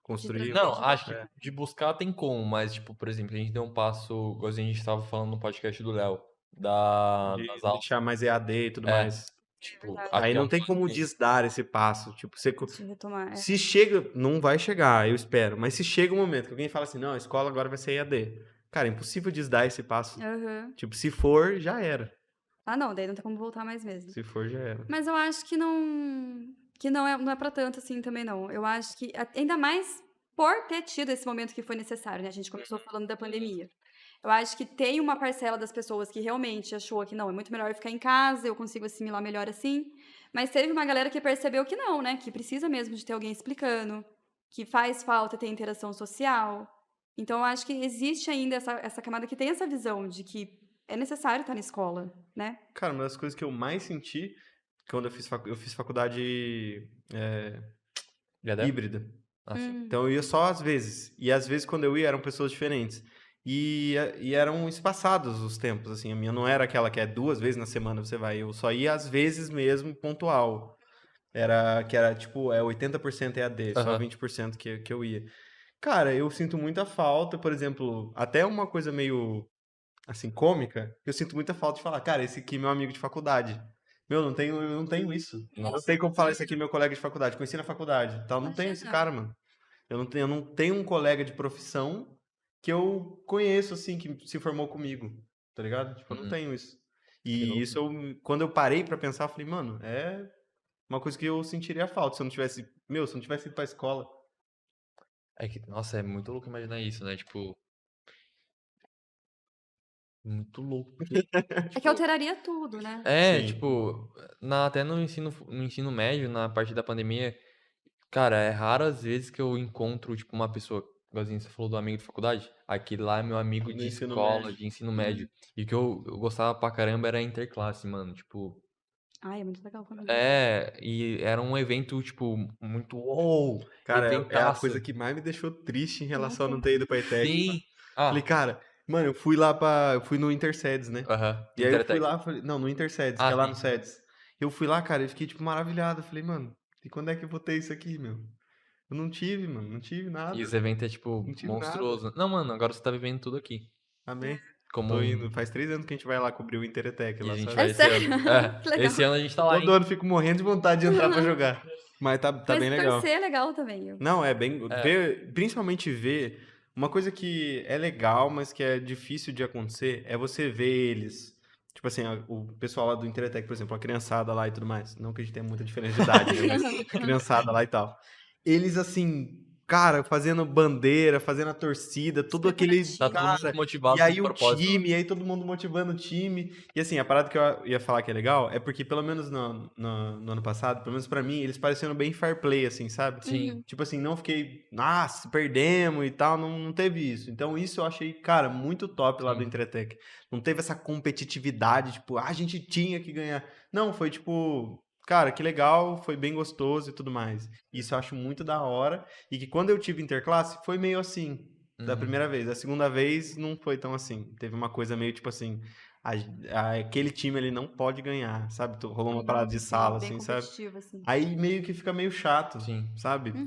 construir. trazer Não, de acho que volta. de buscar tem como, mas, tipo, por exemplo, a gente deu um passo, igual a gente estava falando no podcast do Léo, das De aulas. deixar mais EAD e tudo É, mais. É tipo, verdade. Aí aqui é não um tem plano como que... desdar esse passo. Tipo, De retomar. se chega, não vai chegar, eu espero. Mas se chega um momento que alguém fala assim, não, a escola agora vai ser EAD. Cara, é impossível desdar esse passo. Aham. Tipo, se for, já era. Ah, não, daí não tem como voltar mais mesmo. Se for, já era. Mas eu acho que não é pra tanto assim também não. Eu acho que ainda mais por ter tido esse momento que foi necessário, né? A gente começou falando da pandemia. Eu acho que tem uma parcela das pessoas que realmente achou que não, é muito melhor ficar em casa, eu consigo assimilar melhor assim. Mas teve uma galera que percebeu que não, né? Que precisa mesmo de ter alguém explicando, que faz falta ter interação social. Então, eu acho que existe ainda essa camada que tem essa visão de que é necessário estar na escola, né? Cara, uma das coisas que eu mais senti quando eu fiz faculdade Já deu? híbrida. Assim. Hum, Então eu ia só às vezes. E às vezes quando eu ia eram pessoas diferentes. E eram espaçados os tempos, assim. A minha não era aquela que é 2 vezes na semana você vai. Eu só ia às vezes mesmo, pontual. Que era tipo, 80% EAD, só Aham. 20% que eu ia. Cara, eu sinto muita falta, por exemplo, até uma coisa meio, assim, cômica, eu sinto muita falta de falar, cara, esse aqui é meu amigo de faculdade. Meu, eu não tenho isso. Eu não Nossa. tenho como falar, esse aqui é meu colega de faculdade, conheci na faculdade, tal, não tenho esse imagina. cara, mano. Eu não tenho um colega de profissão que eu conheço, assim, que se formou comigo, tá ligado? Tipo, eu não Uhum. tenho isso. Que E louco. isso, quando eu parei pra pensar, eu falei, mano, é uma coisa que eu sentiria falta se eu não tivesse ido pra escola. É que, nossa, é muito louco imaginar isso, né? Tipo, muito louco, porque, É que tipo, alteraria tudo, né? Sim. tipo, até no ensino médio, na parte da pandemia, cara, é raro as vezes que eu encontro, tipo, uma pessoa, igualzinho você falou do amigo de faculdade, aquele lá é meu amigo No de ensino escola, médio. de ensino médio. E o que eu gostava pra caramba era a interclasse, mano. Tipo, Ai, é muito legal quando. e era um evento, tipo, muito uou, Cara, é a eventaço. coisa que mais me deixou triste em relação a Nossa, não ter ido pra ETEC. Sim. Falei, Ah, cara, mano, eu fui no Intercedes, né? aham, E aí eu fui Interatec. lá, falei, não, no Intercedes, que Ah, é lá no sim. SEDES. Eu fui lá, cara, e fiquei, tipo, maravilhado. Eu falei, mano, e quando é que eu vou ter isso aqui, meu? Eu não tive, mano, não tive E nada. esse evento é, tipo, Não tive nada. monstruoso. Não, mano, agora você tá vivendo tudo aqui. Amém. Como Tô um... indo. Faz 3 anos que a gente vai lá cobrir o Interetec E a lá, gente sabe? vai é esse sério? ano. Que Esse legal. ano a gente tá lá, Todo hein? ano fico morrendo de vontade de entrar pra jogar. Mas tá Mas bem legal. torcer é legal também. Não, é bem. É. Principalmente ver. Uma coisa que é legal, mas que é difícil de acontecer, é você ver eles. Tipo assim, o pessoal lá do Interetec, por exemplo, a criançada lá e tudo mais. Não que a gente tenha muita diferença de idade, né? Mas a criançada lá e tal. Eles, assim, cara, fazendo bandeira, fazendo a torcida, tudo aquele. Tá todo Preparativo. mundo Cara. E motivado com o aí o propósito, né? time, e aí todo mundo motivando o time. E assim, a parada que eu ia falar que é legal é porque, pelo menos no ano passado, pelo menos pra mim, eles pareceram bem fair play, assim, sabe? Sim. Uhum. Tipo assim, não fiquei, nossa, perdemos e tal, não teve isso. Então isso eu achei, cara, muito top lá do Sim. Entretec. Não teve essa competitividade, tipo, a gente tinha que ganhar. Não, foi tipo, cara, que legal, foi bem gostoso e tudo mais. Isso eu acho muito da hora. E que quando eu tive interclasse, foi meio assim, da Uhum. primeira vez. A segunda vez não foi tão assim. Teve uma coisa meio tipo assim, aquele time ele não pode ganhar, sabe? Rolou uma parada de Sim, sala, bem assim, sabe? competitivo, assim. Aí meio que fica meio chato, Sim. sabe? Uhum.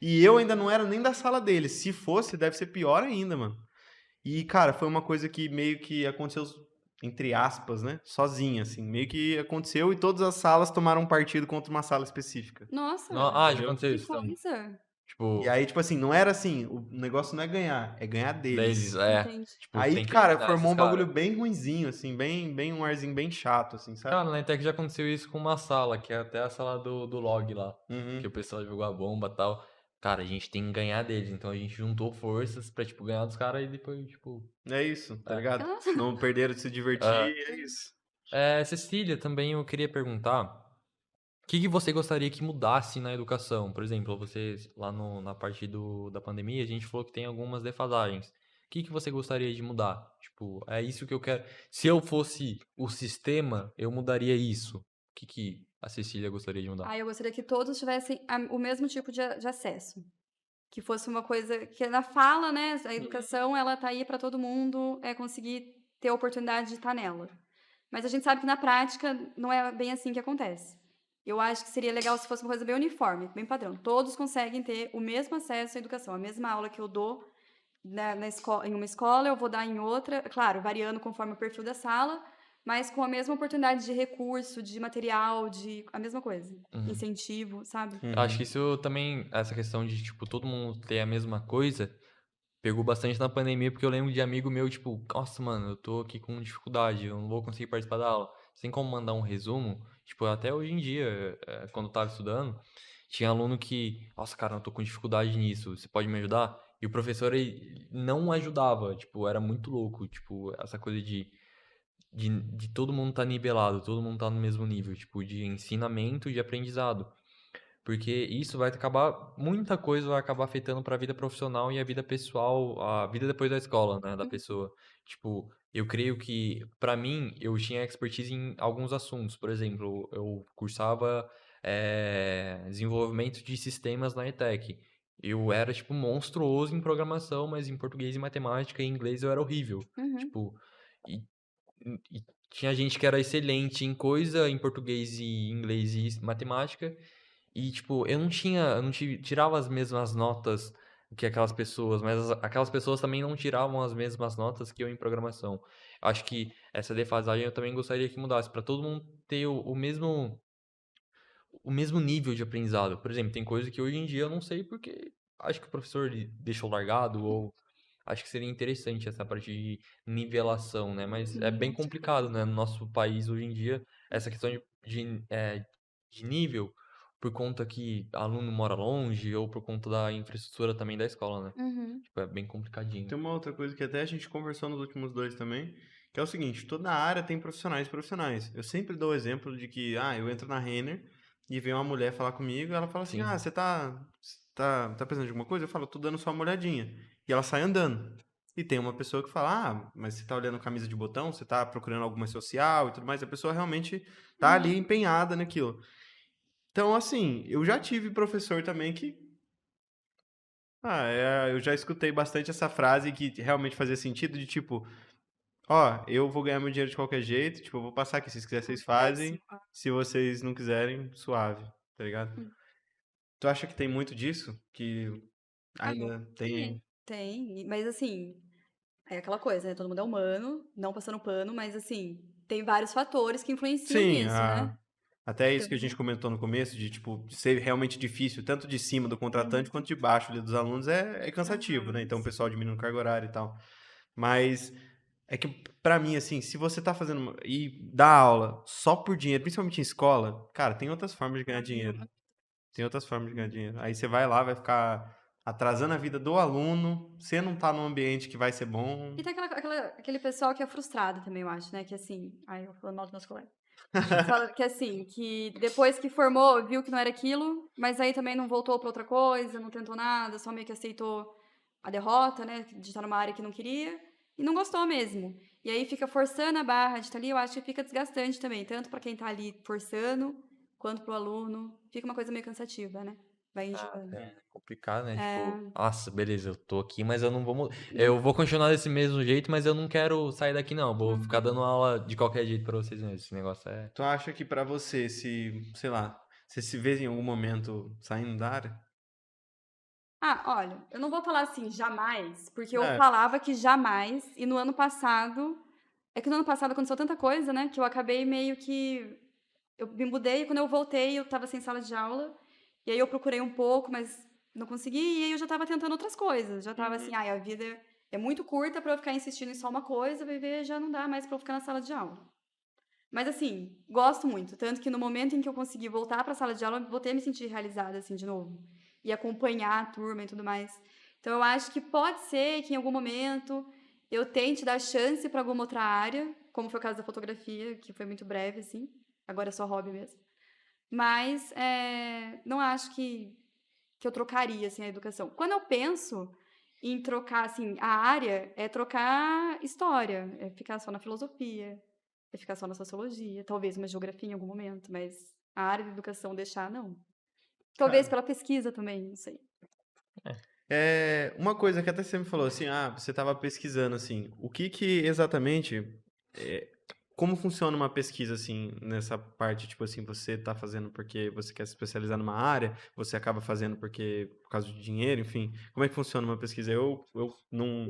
E eu ainda não era nem da sala dele. Se fosse, deve ser pior ainda, mano. E, cara, foi uma coisa que meio que aconteceu, entre aspas, né? Sozinha, assim. Meio que aconteceu e todas as salas tomaram partido contra uma sala específica. Nossa, Já Entendeu? aconteceu que isso também. coisa. E Tipo, aí, tipo assim, não era assim, o negócio não é ganhar deles, deles. Entendi. Tipo, Aí, tem que cara, eliminar esses formou um bagulho caras. bem ruinzinho, assim, bem um arzinho bem chato, assim, sabe? Cara, na ETEC já aconteceu isso com uma sala, que é até a sala do log lá. Que o Uhum. pessoal jogou a bomba e tal. Cara, a gente tem que ganhar deles. Então a gente juntou forças pra, tipo, ganhar dos caras e depois, tipo. É isso, tá É. ligado? Nossa. Não perderam de se divertir, Aham. é isso. Cecília, também eu queria perguntar. O que você gostaria que mudasse na educação? Por exemplo, vocês lá na parte da pandemia, a gente falou que tem algumas defasagens. que você gostaria de mudar? Tipo, é isso que eu quero. Se eu fosse o sistema, eu mudaria isso. O que a Cecília gostaria de mudar? Eu gostaria que todos tivessem o mesmo tipo de acesso. Que fosse uma coisa que na fala, né, a educação ela tá aí para todo mundo, conseguir ter a oportunidade de estar nela. Mas a gente sabe que na prática não é bem assim que acontece. Eu acho que seria legal se fosse uma coisa bem uniforme, bem padrão. Todos conseguem ter o mesmo acesso à educação, a mesma aula que eu dou na escola, em uma escola, eu vou dar em outra, claro, variando conforme o perfil da sala, mas com a mesma oportunidade de recurso, de material, de a mesma coisa. Uhum. Incentivo, sabe? Eu acho que isso também, essa questão de, tipo, todo mundo ter a mesma coisa, pegou bastante na pandemia, porque eu lembro de amigo meu, tipo, nossa, mano, eu tô aqui com dificuldade, eu não vou conseguir participar da aula. Sem como mandar um resumo, tipo, até hoje em dia, quando eu tava estudando, tinha aluno que, nossa, cara, eu tô com dificuldade nisso, você pode me ajudar? E o professor, ele não ajudava, tipo, era muito louco, tipo, essa coisa de todo mundo tá nivelado, todo mundo tá no mesmo nível, tipo, de ensinamento e de aprendizado. Porque isso vai acabar, muita coisa vai acabar afetando para a vida profissional e a vida pessoal, a vida depois da escola, né, da pessoa. Tipo, eu creio que, para mim, eu tinha expertise em alguns assuntos. Por exemplo, eu cursava desenvolvimento de sistemas na ETEC. Eu era, tipo, monstruoso em programação, mas em português e matemática e inglês eu era horrível. Uhum. Tipo, e, e tinha gente que era excelente em coisa, em português e inglês e matemática, e, tipo, eu não tirava as mesmas notas que aquelas pessoas, mas aquelas pessoas também não tiravam as mesmas notas que eu em programação. Acho que essa defasagem eu também gostaria que mudasse, para todo mundo ter o mesmo nível de aprendizado. Por exemplo, tem coisa que hoje em dia eu não sei porque acho que o professor ele deixou largado, ou acho que seria interessante essa parte de nivelação, né? Mas é bem Com complicado, certeza. né? No nosso país hoje em dia, essa questão de nível, por conta que aluno mora longe, ou por conta da infraestrutura também da escola, né? Uhum. Tipo, é bem complicadinho. Tem uma outra coisa que até a gente conversou nos últimos dois também, que é o seguinte, toda área tem profissionais e profissionais. Eu sempre dou o exemplo de que, eu entro na Renner e vem uma mulher falar comigo e ela fala assim, Sim. você tá precisando de alguma coisa? Eu falo, tô dando só uma olhadinha. E ela sai andando. E tem uma pessoa que fala, mas você tá olhando camisa de botão, você tá procurando alguma social e tudo mais, a pessoa realmente tá ali Uhum. empenhada naquilo. Então, assim, eu já tive professor também que eu já escutei bastante essa frase que realmente fazia sentido, de tipo, eu vou ganhar meu dinheiro de qualquer jeito, tipo, eu vou passar aqui, se vocês quiserem vocês fazem, Péssimo. se vocês não quiserem, suave, tá ligado? Hum. Tu acha que tem muito disso? Que Ah, ainda tem. tem... Tem, mas assim, é aquela coisa, né? Todo mundo é humano, não passando pano, mas assim, tem vários fatores que influenciam Sim, nisso, né? até isso que a gente Então, comentou no começo, de, tipo, ser realmente difícil, tanto de cima do contratante uhum. quanto de baixo ali dos alunos, é cansativo, né? Aham, Então o pessoal sim. diminuindo carga horária e tal. Mas é que, pra mim, assim, se você tá fazendo e dá aula só por dinheiro, principalmente em escola, cara, tem outras formas de ganhar dinheiro. Tem outras formas de ganhar dinheiro. Aí você vai lá, vai ficar atrasando a vida do aluno, você não tá num ambiente que vai ser bom. E tem aquele pessoal que é frustrado também, eu acho, né? Que assim, eu falando mal dos meus colegas. Fala que assim, que depois que formou, viu que não era aquilo, mas aí também não voltou pra outra coisa, não tentou nada, só meio que aceitou a derrota, né? De estar numa área que não queria e não gostou mesmo. E aí fica forçando a barra de estar ali, eu acho que fica desgastante também, tanto pra quem tá ali forçando, quanto pro aluno. Fica uma coisa meio cansativa, né? Vai Ah, enjoando. é complicado, né? Tipo, É, nossa, beleza, eu tô aqui, mas eu não vou. não. Eu vou continuar desse mesmo jeito, mas eu não quero sair daqui, não. Vou ficar Uhum. dando aula de qualquer jeito pra vocês mesmo. Esse negócio é. Tu acha que pra você, se, sei lá, você se vê em algum momento saindo da área? Olha, eu não vou falar assim jamais, porque eu É. falava que jamais, e no ano passado. É que no ano passado aconteceu tanta coisa, né, que eu acabei meio que. Eu me mudei, e quando eu voltei, eu estava sem sala de aula, e aí eu procurei um pouco, mas não consegui, e aí eu já estava tentando outras coisas. Já estava assim, Uhum. a vida é muito curta para eu ficar insistindo em só uma coisa, vai ver, já não dá mais para eu ficar na sala de aula. Mas assim, gosto muito, tanto que no momento em que eu consegui voltar para a sala de aula, eu voltei a me sentir realizada assim de novo e acompanhar a turma e tudo mais. Então eu acho que pode ser que em algum momento eu tente dar chance para alguma outra área, como foi o caso da fotografia, que foi muito breve assim. Agora é só hobby mesmo. Mas não acho que eu trocaria assim a educação. Quando eu penso em trocar, assim, a área é trocar história, é ficar só na filosofia, é ficar só na sociologia, talvez uma geografia em algum momento, mas a área de educação deixar, não. Talvez Cara, pela pesquisa também, não sei. uma coisa que até você me falou assim, você estava pesquisando assim, o que que exatamente, é, como funciona uma pesquisa assim nessa parte, tipo assim, você está fazendo porque você quer se especializar numa área, você acaba fazendo porque por causa de dinheiro, enfim, como é que funciona uma pesquisa? Eu não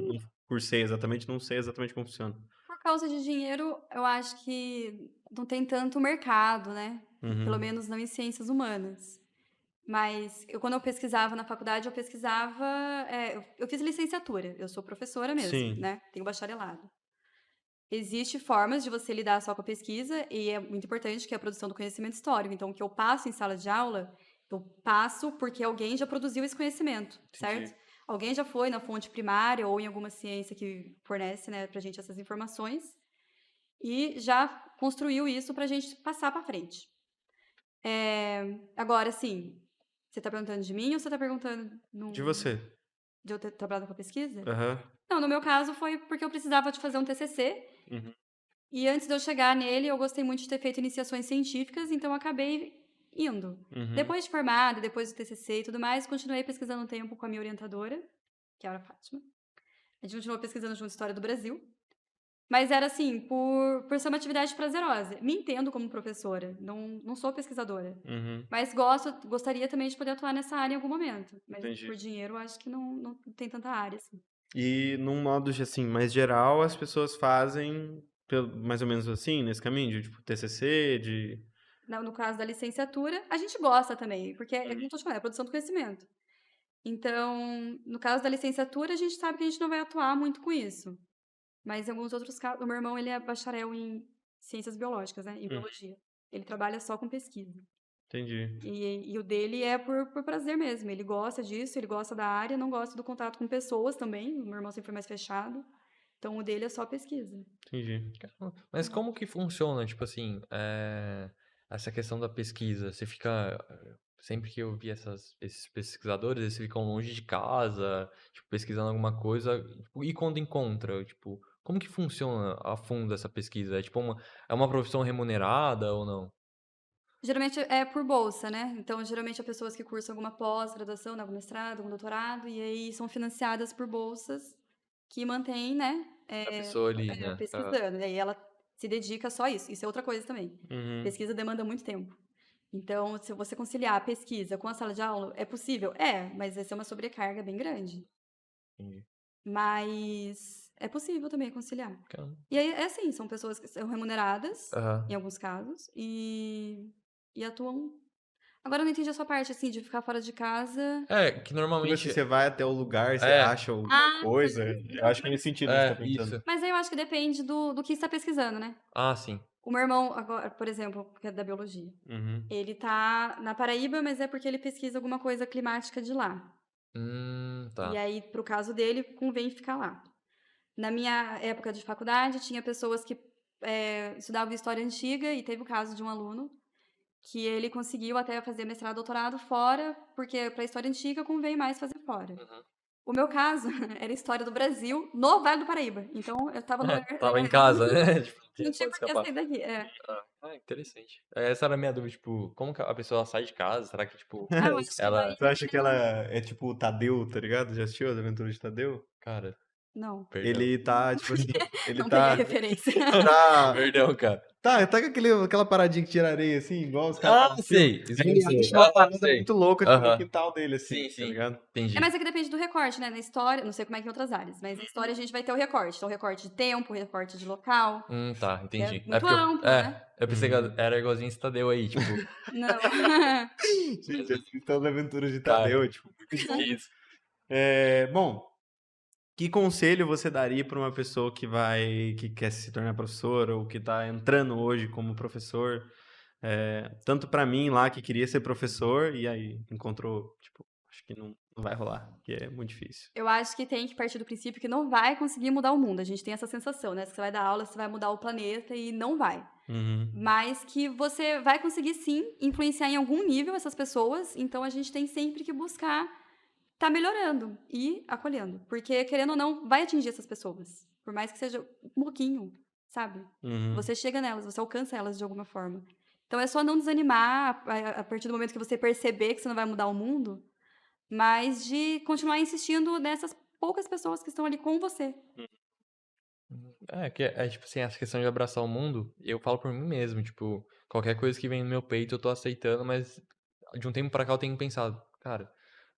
cursei exatamente, não sei exatamente como funciona. Por causa de dinheiro, eu acho que não tem tanto mercado, né? Pelo Uhum. menos não em ciências humanas. Mas quando eu pesquisava na faculdade, eu pesquisava. Eu fiz licenciatura, eu sou professora mesmo, Sim. né? Tenho bacharelado. Existem formas de você lidar só com a pesquisa, e é muito importante que é a produção do conhecimento histórico. Então, o que eu passo em sala de aula, eu passo porque alguém já produziu esse conhecimento, certo? Entendi. Alguém já foi na fonte primária ou em alguma ciência que fornece, né, pra gente essas informações e já construiu isso pra gente passar pra frente. Agora, sim, você tá perguntando de mim ou você tá perguntando De você. de eu ter trabalhado com a pesquisa? Aham. Não, no meu caso foi porque eu precisava de fazer um TCC. Uhum. E antes de eu chegar nele, eu gostei muito de ter feito iniciações científicas, então eu acabei indo. Uhum. Depois de formada, depois do TCC e tudo mais, continuei pesquisando um tempo com a minha orientadora, que era a Fátima. A gente continuou pesquisando junto História do Brasil. Mas era assim, por ser uma atividade prazerosa. Me entendo como professora, não sou pesquisadora. Uhum. Mas gostaria também de poder atuar nessa área em algum momento. Mas Entendi. por dinheiro, eu acho que não tem tanta área, assim. E num modo assim, mais geral, as pessoas fazem mais ou menos assim, nesse caminho, de tipo TCC, de. No caso da licenciatura, a gente gosta também, porque é como eu tô te falando, é a produção do conhecimento. Então, no caso da licenciatura, a gente sabe que a gente não vai atuar muito com isso. Mas em alguns outros casos, o meu irmão, ele é bacharel em ciências biológicas, né, em Hum, biologia. Ele trabalha só com pesquisa. entendi, E o dele é por prazer mesmo. Ele gosta disso, ele gosta da área, não gosta do contato com pessoas também. O meu irmão sempre foi mais fechado. Então, o dele é só pesquisa. entendi. Mas como que funciona, tipo assim, essa questão da pesquisa? Você fica. Sempre que eu vi esses pesquisadores, eles ficam longe de casa, tipo, pesquisando alguma coisa, tipo, e quando encontra, tipo, como que funciona a fundo essa pesquisa? É uma profissão remunerada ou não? Geralmente é por bolsa, né? Então, geralmente, é pessoas que cursam alguma pós-graduação, né, algum mestrado, algum doutorado, e aí são financiadas por bolsas que mantêm, né, A pessoa ali, né? pesquisando. E aí ela se dedica só a isso. Isso é outra coisa também. Uhum, Pesquisa demanda muito tempo. Então, se você conciliar a pesquisa com a sala de aula, é possível? É, mas vai ser uma sobrecarga bem grande. Entendi. Mas é possível também conciliar. Caramba. E aí, é assim, são pessoas que são remuneradas, em Aham. alguns casos, e atuam. Agora eu não entendi a sua parte, assim, de ficar fora de casa. É, que tipo assim, normalmente. você vai até o lugar, você É, acha alguma Ah, coisa. Eu acho que é nesse sentido que você tá perguntando. isso. mas aí eu acho que depende do que está pesquisando, né? Ah, sim. O meu irmão, agora, por exemplo, que é da biologia, Uhum. ele tá na Paraíba, mas é porque ele pesquisa alguma coisa climática de lá. E Tá. aí, pro caso dele, convém ficar lá. Na minha época de faculdade, tinha pessoas que estudavam história antiga, e teve o caso de um aluno que ele conseguiu até fazer mestrado, doutorado fora, porque para história antiga convém mais fazer fora. Uhum. O meu caso era história do Brasil no Vale do Paraíba. Então, eu estava no lugar Tava em casa, né? Tipo, não não tinha pode por que escapar. sair daqui. Interessante. Essa era a minha dúvida, tipo, como que a pessoa sai de casa? Será que, tipo, Ah, eu acho que daí ela. Você acha que ela é tipo o Tadeu, tá ligado? Já assistiu as aventuras de Tadeu? Cara, não, perdão. Ele tá, tipo assim, ele não peguei a tá. referência. Tá. Perdão, cara. Tá com aquela paradinha que tira areia, assim, igual os caras Ah, fazem no filme. sei. Isso Aí que eu ele sei. acha uma parada Sei. muito louca, tipo, no Aham. quintal dele, assim, Sim, tá sim. ligado? Entendi. Mas é que depende do recorte, né? Na história, não sei como é que em outras áreas, mas na história a gente vai ter o recorte. Então, recorte de tempo, recorte de local, Tá, que é entendi. É muito porque eu. amplo, né? Eu pensei que Uhum. era igualzinho esse Tadeu aí, tipo. Não. Gente, assistam as aventuras de Cara, Tadeu, tipo, muito que bom. isso? Bom, que conselho você daria para uma pessoa que quer se tornar professor ou que tá entrando hoje como professor? Tanto para mim lá que queria ser professor e aí encontrou, tipo, acho que não vai rolar, que é muito difícil. Eu acho que tem que partir do princípio que não vai conseguir mudar o mundo. A gente tem essa sensação, né? Que você vai dar aula, você vai mudar o planeta e não vai. Uhum. Mas que você vai conseguir sim influenciar em algum nível essas pessoas. Então a gente tem sempre que buscar tá melhorando e acolhendo. Porque, querendo ou não, vai atingir essas pessoas. Por mais que seja um pouquinho, sabe? Uhum. Você chega nelas, você alcança elas de alguma forma. Então é só não desanimar a partir do momento que você perceber que você não vai mudar o mundo, mas de continuar insistindo nessas poucas pessoas que estão ali com você. Tipo assim, essa questão de abraçar o mundo, eu falo por mim mesmo, tipo, qualquer coisa que vem no meu peito eu tô aceitando, mas de um tempo pra cá eu tenho pensado, cara,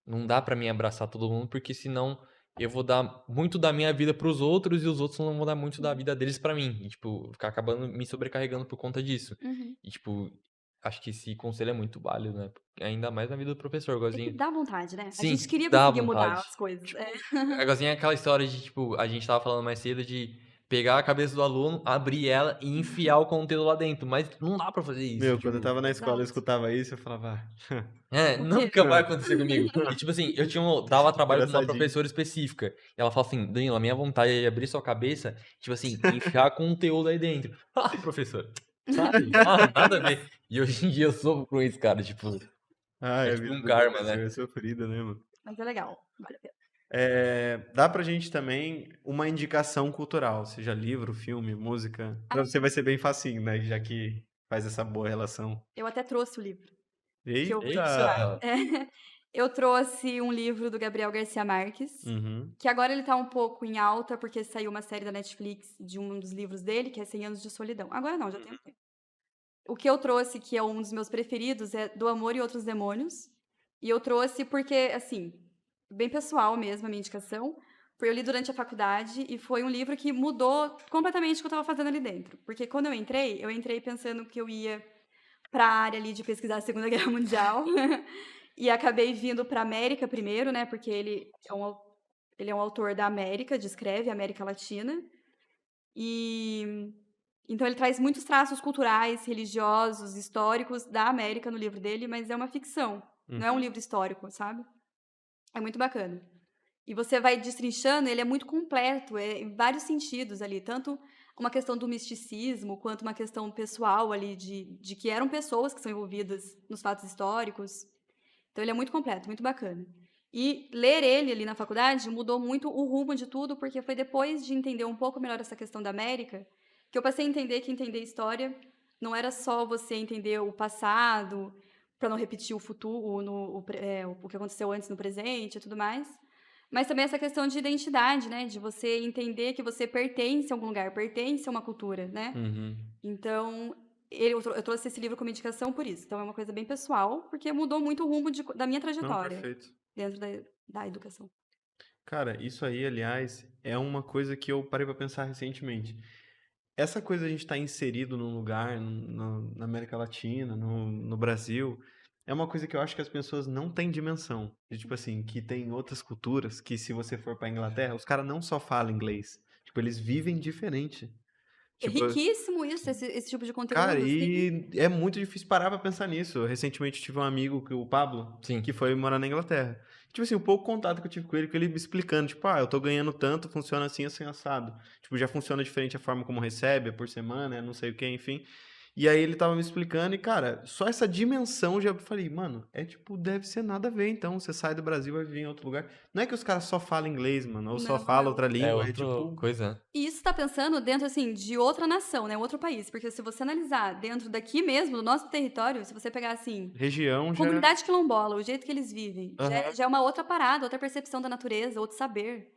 não dá pra mim abraçar todo mundo, porque senão eu vou dar muito da minha vida pros outros e os outros não vão dar muito da vida deles pra mim. E, tipo, ficar acabando me sobrecarregando por conta disso. Uhum. E, tipo, acho que esse conselho é muito válido, né? Ainda mais na vida do professor, É que igualzinho. dá vontade, né? A gente Sim, queria dá conseguir mudar vontade. as coisas. É. Igualzinho aquela história de, tipo, a gente tava falando mais cedo de pegar a cabeça do aluno, abrir ela e enfiar o conteúdo lá dentro. Mas não dá pra fazer isso, Meu, quando eu tipo. tava na escola, eu Exato. escutava isso, eu falava, O quê? Nunca vai acontecer comigo. E tipo assim, dava trabalho pra uma engraçadinho. professora específica. E ela fala assim, Danilo, a minha vontade é abrir sua cabeça, tipo assim, enfiar conteúdo aí dentro. Ah, professor, sabe? Ah, nada a ver. E hoje em dia eu sofro com isso, cara, tipo, Ai, é a tipo vida um do karma, professor né? é sofrida, né, mano? Mas é legal, vale a pena. Dá pra gente também uma indicação cultural, seja livro, filme, música. Pra você vai ser bem facinho, né? Já que faz essa boa relação. Eu até trouxe o livro que eu vou indicar. Eita! Eu trouxe um livro do Gabriel Garcia Marques, Uhum. que agora ele tá um pouco em alta, porque saiu uma série da Netflix de um dos livros dele, que é 100 Anos de Solidão. Agora não, já tem um tempo. O que eu trouxe, que é um dos meus preferidos, é Do Amor e Outros Demônios. E eu trouxe porque, assim, bem pessoal mesmo a minha indicação. Foi eu li durante a faculdade e foi um livro que mudou completamente o que eu estava fazendo ali dentro. Porque quando eu entrei pensando que eu ia para a área ali de pesquisar a Segunda Guerra Mundial. E acabei vindo para América primeiro, né? Porque ele é um autor da América, descreve a América Latina. E então ele traz muitos traços culturais, religiosos, históricos da América no livro dele, mas é uma ficção, não é um Uhum. livro histórico, sabe? É muito bacana. E você vai destrinchando, ele é muito completo, em vários sentidos ali, tanto uma questão do misticismo, quanto uma questão pessoal ali, de que eram pessoas que são envolvidas nos fatos históricos. Então ele é muito completo, muito bacana. E ler ele ali na faculdade mudou muito o rumo de tudo, porque foi depois de entender um pouco melhor essa questão da América que eu passei a entender que entender história não era só você entender o passado para não repetir o futuro, o que aconteceu antes no presente e tudo mais, mas também essa questão de identidade, né? De você entender que você pertence a algum lugar, pertence a uma cultura, né? Uhum. Então, eu trouxe esse livro como indicação por isso. Então, é uma coisa bem pessoal, porque mudou muito o rumo da minha Não, trajetória perfeito. dentro da educação. Cara, isso aí, aliás, é uma coisa que eu parei pra pensar recentemente. Essa coisa de a gente estar inserido num lugar, na América Latina, no Brasil, é uma coisa que eu acho que as pessoas não têm dimensão. De, tipo assim, que tem outras culturas que se você for pra Inglaterra, os caras não só falam inglês. Tipo, eles vivem diferente. É Tipo, riquíssimo isso, esse tipo de cara, conteúdo, sim. e é muito difícil parar pra pensar nisso. Recentemente tive um amigo, o Pablo, Sim. que foi morar na Inglaterra. Tipo assim, o pouco contato que eu tive com ele me explicando, tipo, eu tô ganhando tanto, funciona assim, assim, assado. Tipo, já funciona diferente a forma como recebe, é por semana, não sei o que, enfim. E aí ele tava me explicando e, cara, só essa dimensão já falei, mano, tipo, deve ser nada a ver, então. Você sai do Brasil, vai viver em outro lugar. Não é que os caras só falam inglês, mano, ou só Não, falam não. outra É língua, é outra tipo, coisa, né? E isso tá pensando dentro, assim, de outra nação, né? Outro país. Porque se você analisar dentro daqui mesmo, do nosso território, se você pegar, assim, região já. comunidade quilombola, o jeito que eles vivem, Aham. já é uma outra parada, outra percepção da natureza, outro saber.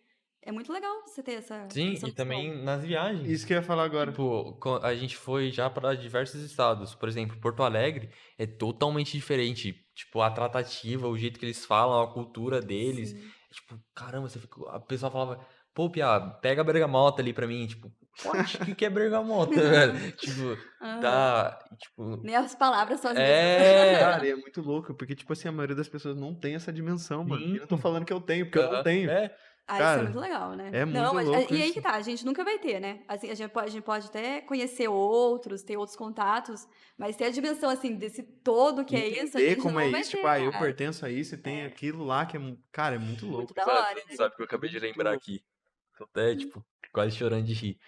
É muito legal você ter Sim, essa e noção. também nas viagens. Isso que eu ia falar agora. Tipo, a gente foi já para diversos estados. Por exemplo, Porto Alegre é totalmente diferente. Tipo, a tratativa, o jeito que eles falam, a cultura deles. Sim. É tipo, caramba, a pessoa falava, pô, Pia, pega a bergamota ali pra mim. Tipo, what? O que é bergamota, velho? Tipo, Aham. tá. Tipo, Nem as palavras são as mesmas. Cara, é. e é muito louco, porque, tipo assim, a maioria das pessoas não tem essa dimensão, mano. E Sim. eu não tô falando que eu tenho, porque eu não Aham. tenho. É. Ah, isso é muito Cara, legal, né? é Não, muito louco e aí que isso. tá, a gente nunca vai ter, né? Assim, a gente pode até conhecer outros, ter outros contatos, mas ter a dimensão, assim, desse todo que é isso, a Entender gente como é não vai isso, tipo, ter, eu cara. pertenço a isso e tem aquilo lá que é, cara, é muito Muito louco. da hora, né? Sabe o que eu acabei de Muito lembrar louco. aqui? Tô até, tipo, quase chorando de rir.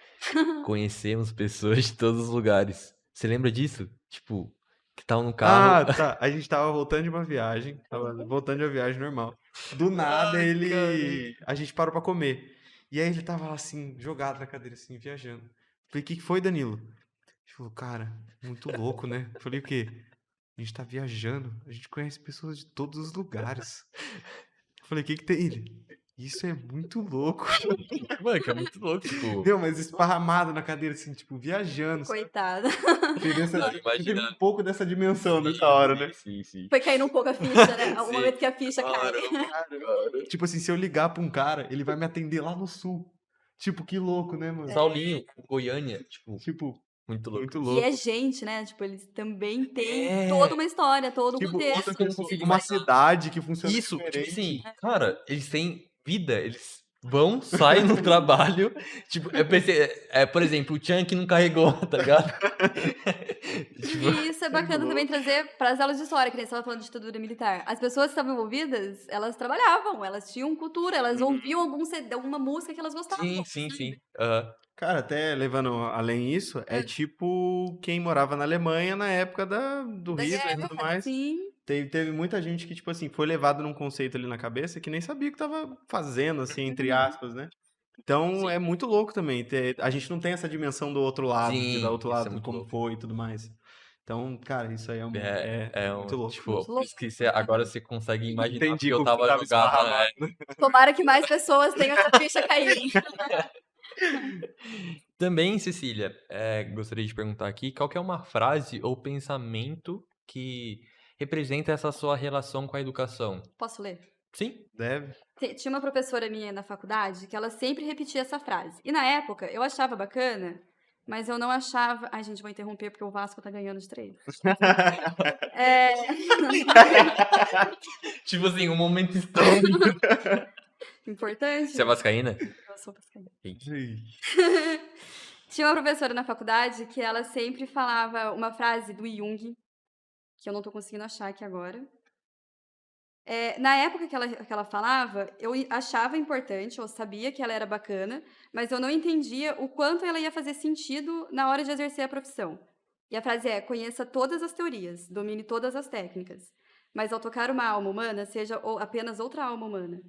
Conhecemos pessoas de todos os lugares. Você lembra disso? Tipo, Que tava no carro. Ah, tá. A gente tava voltando de uma viagem. Tava voltando de uma viagem normal. Do nada, Ai, a gente parou pra comer. E aí ele tava lá assim, jogado na cadeira, assim, viajando. Falei, o que que foi, Danilo? Ele falou, cara, muito louco, né? Falei, o quê? A gente tá viajando, a gente conhece pessoas de todos os lugares. Falei, o que que tem ele? Isso é muito louco. Mano, que é muito louco, tipo. Deu, mas esparramado na cadeira, assim, tipo, viajando. Coitada. Você teve Imagina. um pouco dessa dimensão nessa hora, né? Sim. Foi caindo um pouco a ficha, né? É o Sim. momento que a ficha cai. Cara. Tipo assim, se eu ligar pra um cara, ele vai me atender lá no sul. Tipo, que louco, né, mano? Saulinho, Goiânia, tipo, Tipo, muito louco. muito E louco. é gente, né? Tipo, eles também têm É. toda uma história, todo um Tipo, contexto. Outra coisa que eu não consigo uma imaginar. cidade que funciona Isso, tipo diferente. assim, cara, eles têm vida, eles vão, saem no trabalho, tipo, eu pensei, por exemplo, o Chan que não carregou, tá ligado? Tipo, E isso é bacana também trazer para as aulas de história, que nem você estava falando de ditadura militar. As pessoas que estavam envolvidas, elas trabalhavam, elas tinham cultura, elas ouviam algum CD, alguma música que elas gostavam. sim. Aham. Cara, até levando além isso, é tipo quem morava na Alemanha na época do Da Hitler e guerra, tudo mais. sim. Teve muita gente que, tipo assim, foi levado num conceito ali na cabeça que nem sabia o que tava fazendo, assim, entre aspas, né? Então Sim. é muito louco também. A gente não tem essa dimensão do outro lado, de dar Sim, outro isso é lado, muito como louco. foi e tudo mais. Então, cara, isso aí é muito louco. Tipo, Muito por louco. isso que agora você consegue imaginar, Entendi porque eu como você tava tava jogado, esparramado. Tomara que mais pessoas tenham essa ficha cair. Também, Cecília, gostaria de perguntar aqui, qual que é uma frase ou pensamento que representa essa sua relação com a educação? Posso ler? Sim? Deve. Tinha uma professora minha na faculdade que ela sempre repetia essa frase. E na época eu achava bacana, mas eu não achava. Ai, gente, vou interromper porque o Vasco tá ganhando de 3. É... Tipo assim, um momento histórico. Importante. Você é vascaína? Eu sou vascaína. Ih, Tinha uma professora na faculdade que ela sempre falava uma frase do Jung, que eu não tô conseguindo achar aqui agora. Na época que ela falava, achava importante, eu sabia que ela era bacana, mas eu não entendia o quanto ela ia fazer sentido na hora de exercer a profissão. E a frase é: conheça todas as teorias, domine todas as técnicas, mas ao tocar uma alma humana, seja apenas outra alma humana.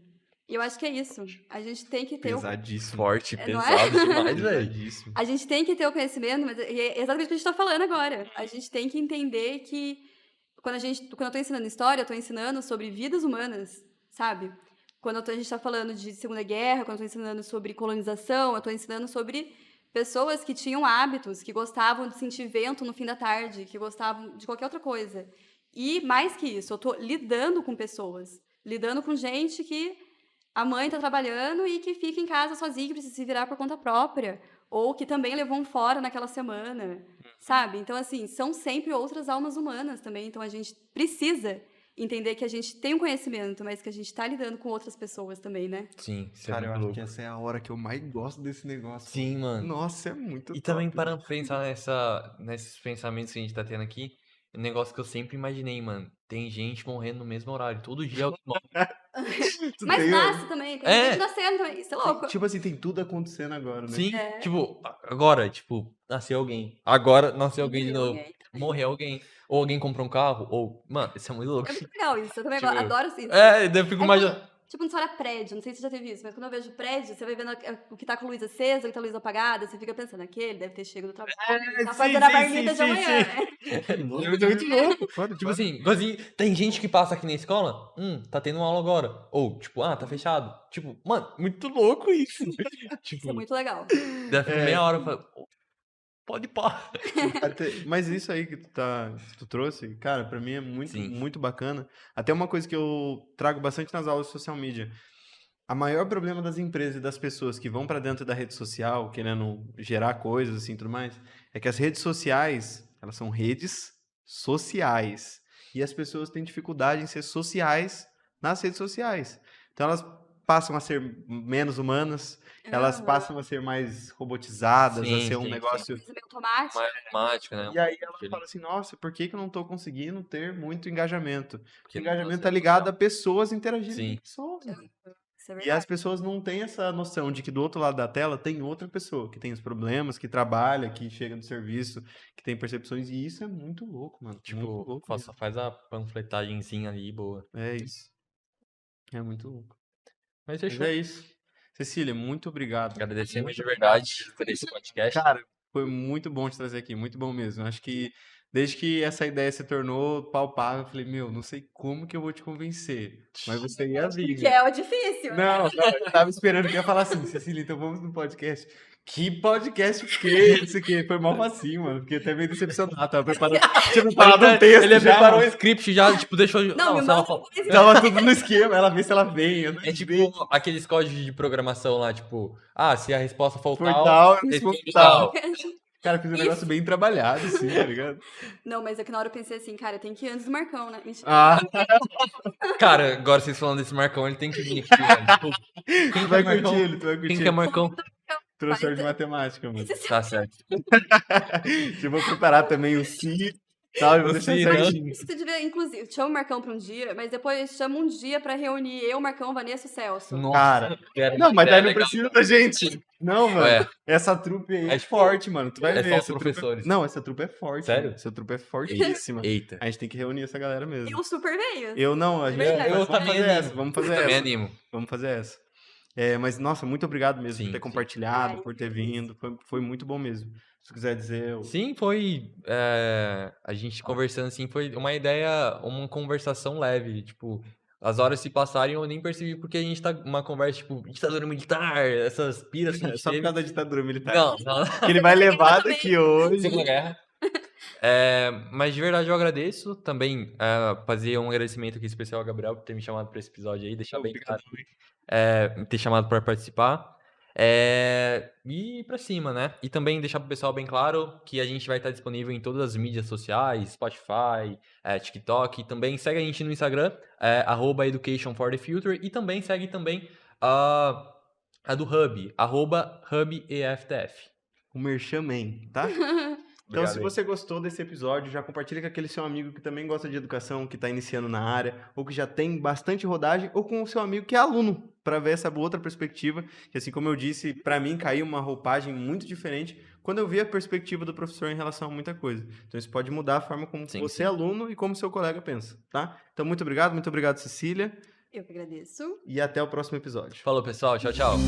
E eu acho que é isso. A gente tem que ter pesadíssimo. Forte, não é? pesado demais, velho. Pesadíssimo. A gente tem que ter o conhecimento, mas é exatamente o que a gente está falando agora. A gente tem que entender que quando eu estou ensinando história, eu estou ensinando sobre vidas humanas, sabe? Quando a gente está falando de Segunda Guerra, quando eu estou ensinando sobre colonização, eu estou ensinando sobre pessoas que tinham hábitos, que gostavam de sentir vento no fim da tarde, que gostavam de qualquer outra coisa. E mais que isso, eu estou lidando com pessoas, lidando com gente que a mãe está trabalhando e que fica em casa sozinha, que precisa se virar por conta própria, ou que também levou um fora naquela semana, sabe? Então, assim, são sempre outras almas humanas também, então a gente precisa entender que a gente tem um conhecimento, mas que a gente está lidando com outras pessoas também, né? Sim, isso Cara, é eu muito acho louco. que essa é a hora que eu mais gosto desse negócio. Sim, mano. Nossa, é muito E top. também parando pra pensar nesses pensamentos que a gente tá tendo aqui, um negócio que eu sempre imaginei, mano. Tem gente morrendo no mesmo horário. Todo dia alguém morre. Tu Mas tem- nasce também, tem É. gente nascendo também, isso é louco. Tipo assim, tem tudo acontecendo agora, né? Sim, tipo, agora, tipo, nasceu alguém. Agora nasceu alguém de Morreu novo. alguém. Morreu alguém. Ou alguém comprou um carro, ou. Mano, isso é muito louco. É muito legal isso, eu também Tipo, adoro isso. daí eu fico É imaginando. tipo, quando você olha prédio, não sei se você já teve isso, mas quando eu vejo prédio, você vai vendo o que tá com a luz acesa, o que tá com a luz apagada, você fica pensando, aquele deve ter chegado do trabalho, tá fazendo a marmita de amanhã, né? É muito louco. Foda, Tipo assim, tem gente que passa aqui na escola, tá tendo aula agora. Ou, tipo, tá fechado. Tipo, mano, muito louco isso. Isso é Tipo, muito legal. daí eu fico meia hora e falo, "Pô, pode pá. Mas isso aí que tu trouxe, cara, pra mim é muito, Sim. muito bacana. Até uma coisa que eu trago bastante nas aulas de social media. A maior problema das empresas e das pessoas que vão pra dentro da rede social, querendo gerar coisas assim, e tudo mais, é que as redes sociais, elas são redes sociais. E as pessoas têm dificuldade em ser sociais nas redes sociais. Então elas passam a ser menos humanas, elas Aham. passam a ser mais robotizadas, a Sim, ser um sim, negócio. Coisa meio automática. Mais automático, né? E aí ela fala assim, nossa, por que que eu não tô conseguindo ter muito engajamento? Porque O não tá engajamento sendo tá ligado social. a pessoas interagirem Sim. com pessoas. Mano. Isso é E as verdade. pessoas não têm essa noção de que do outro lado da tela tem outra pessoa que tem os problemas, que trabalha, que chega no serviço, que tem percepções, e isso é muito louco, mano. Muito Tipo, louco faz, mesmo. faz a panfletagenzinha ali, boa. É isso. É muito louco. Mas Mas fechou. é isso. Cecília, muito obrigado. Agradecemos de verdade por esse podcast. Cara, foi muito bom te trazer aqui, muito bom mesmo. Acho que desde que essa ideia se tornou palpável, eu falei, meu, não sei como que eu vou te convencer, mas você ia vir, Que né? é o difícil, né? Não, eu tava esperando que ia falar assim, Cecília, então vamos no podcast. Que podcast o quê? Isso aqui foi mal facinho, mano. Fiquei até meio decepcionado. Tava preparando, tinha preparado um texto Ele já, preparou um mano. script já, tipo, deixou. Não, me se ela manda for- depois. Tava tudo no esquema, ela vê se ela vem. Eu não É vejo. tipo aqueles códigos de programação lá, tipo, se a resposta for Por tal, tal, eu respondo responde tal. tal. Cara, fiz um negócio bem trabalhado, assim, tá ligado? Não, mas é que na hora eu pensei assim, cara, eu tenho que ir antes do Marcão, né? Mentira. Ah, Cara, agora vocês falando desse Marcão, ele tem que vir aqui, mano. Tipo, tu quem que vai é Marcão? curtir ele, tu vai curtir Quem que é ele. Marcão? Professor de matemática, mano. Tá certo. Eu vou preparar também o si, tal, e vou O deixar si, né? certinho. Você devia, inclusive, chama o Marcão pra um dia, mas depois chama um dia pra reunir eu, Marcão, Vanessa e o Celso. Nossa, Cara, quero não, uma mas daí ideia não legal. precisa da gente. Não, mano. Ué, Essa trupe aí é É tipo- forte, mano. Tu vai é ver. só os Essa trupe professores. Não, essa trupe é forte. Sério? Mano. Essa trupe é fortíssima. Eita. A gente tem que reunir essa galera mesmo. Eu super veio. Eu não, a De gente verdade. vamos também fazer animo. essa, vamos fazer Também essa. animo. Vamos fazer essa. Mas, nossa, muito obrigado mesmo Sim, por ter sim. compartilhado, Ai, por ter vindo. Foi muito bom mesmo. Se tu quiser dizer. Sim, foi. A gente conversando assim, foi uma ideia, uma conversação leve. Tipo, as horas se passarem eu nem percebi porque a gente tá uma conversa, tipo, ditadura militar, essas piras que a gente Só por teve. causa da ditadura militar. Não, não. Que ele vai levar também. daqui hoje. Segunda Guerra. Mas de verdade eu agradeço. Também fazer um agradecimento aqui especial ao Gabriel por ter me chamado para esse episódio aí, deixar bem claro. Ter chamado para participar. E ir pra cima, né? E também deixar pro pessoal bem claro que a gente vai estar disponível em todas as mídias sociais, Spotify, TikTok. Também segue a gente no Instagram, @education4thefuture. E também segue também a do Hub, @HubEFTF. O Merchan Man, tá? Então, Obrigado se aí. você gostou desse episódio, já compartilha com aquele seu amigo que também gosta de educação, que está iniciando na área, ou que já tem bastante rodagem, ou com o seu amigo que é aluno, para ver essa outra perspectiva. Que, assim como eu disse, para mim caiu uma roupagem muito diferente quando eu vi a perspectiva do professor em relação a muita coisa. Então, isso pode mudar a forma como Sim, você sim. é aluno e como seu colega pensa, tá? Então, muito obrigado, Cecília, Eu que agradeço. e até o próximo episódio. Falou, pessoal. Tchau, tchau.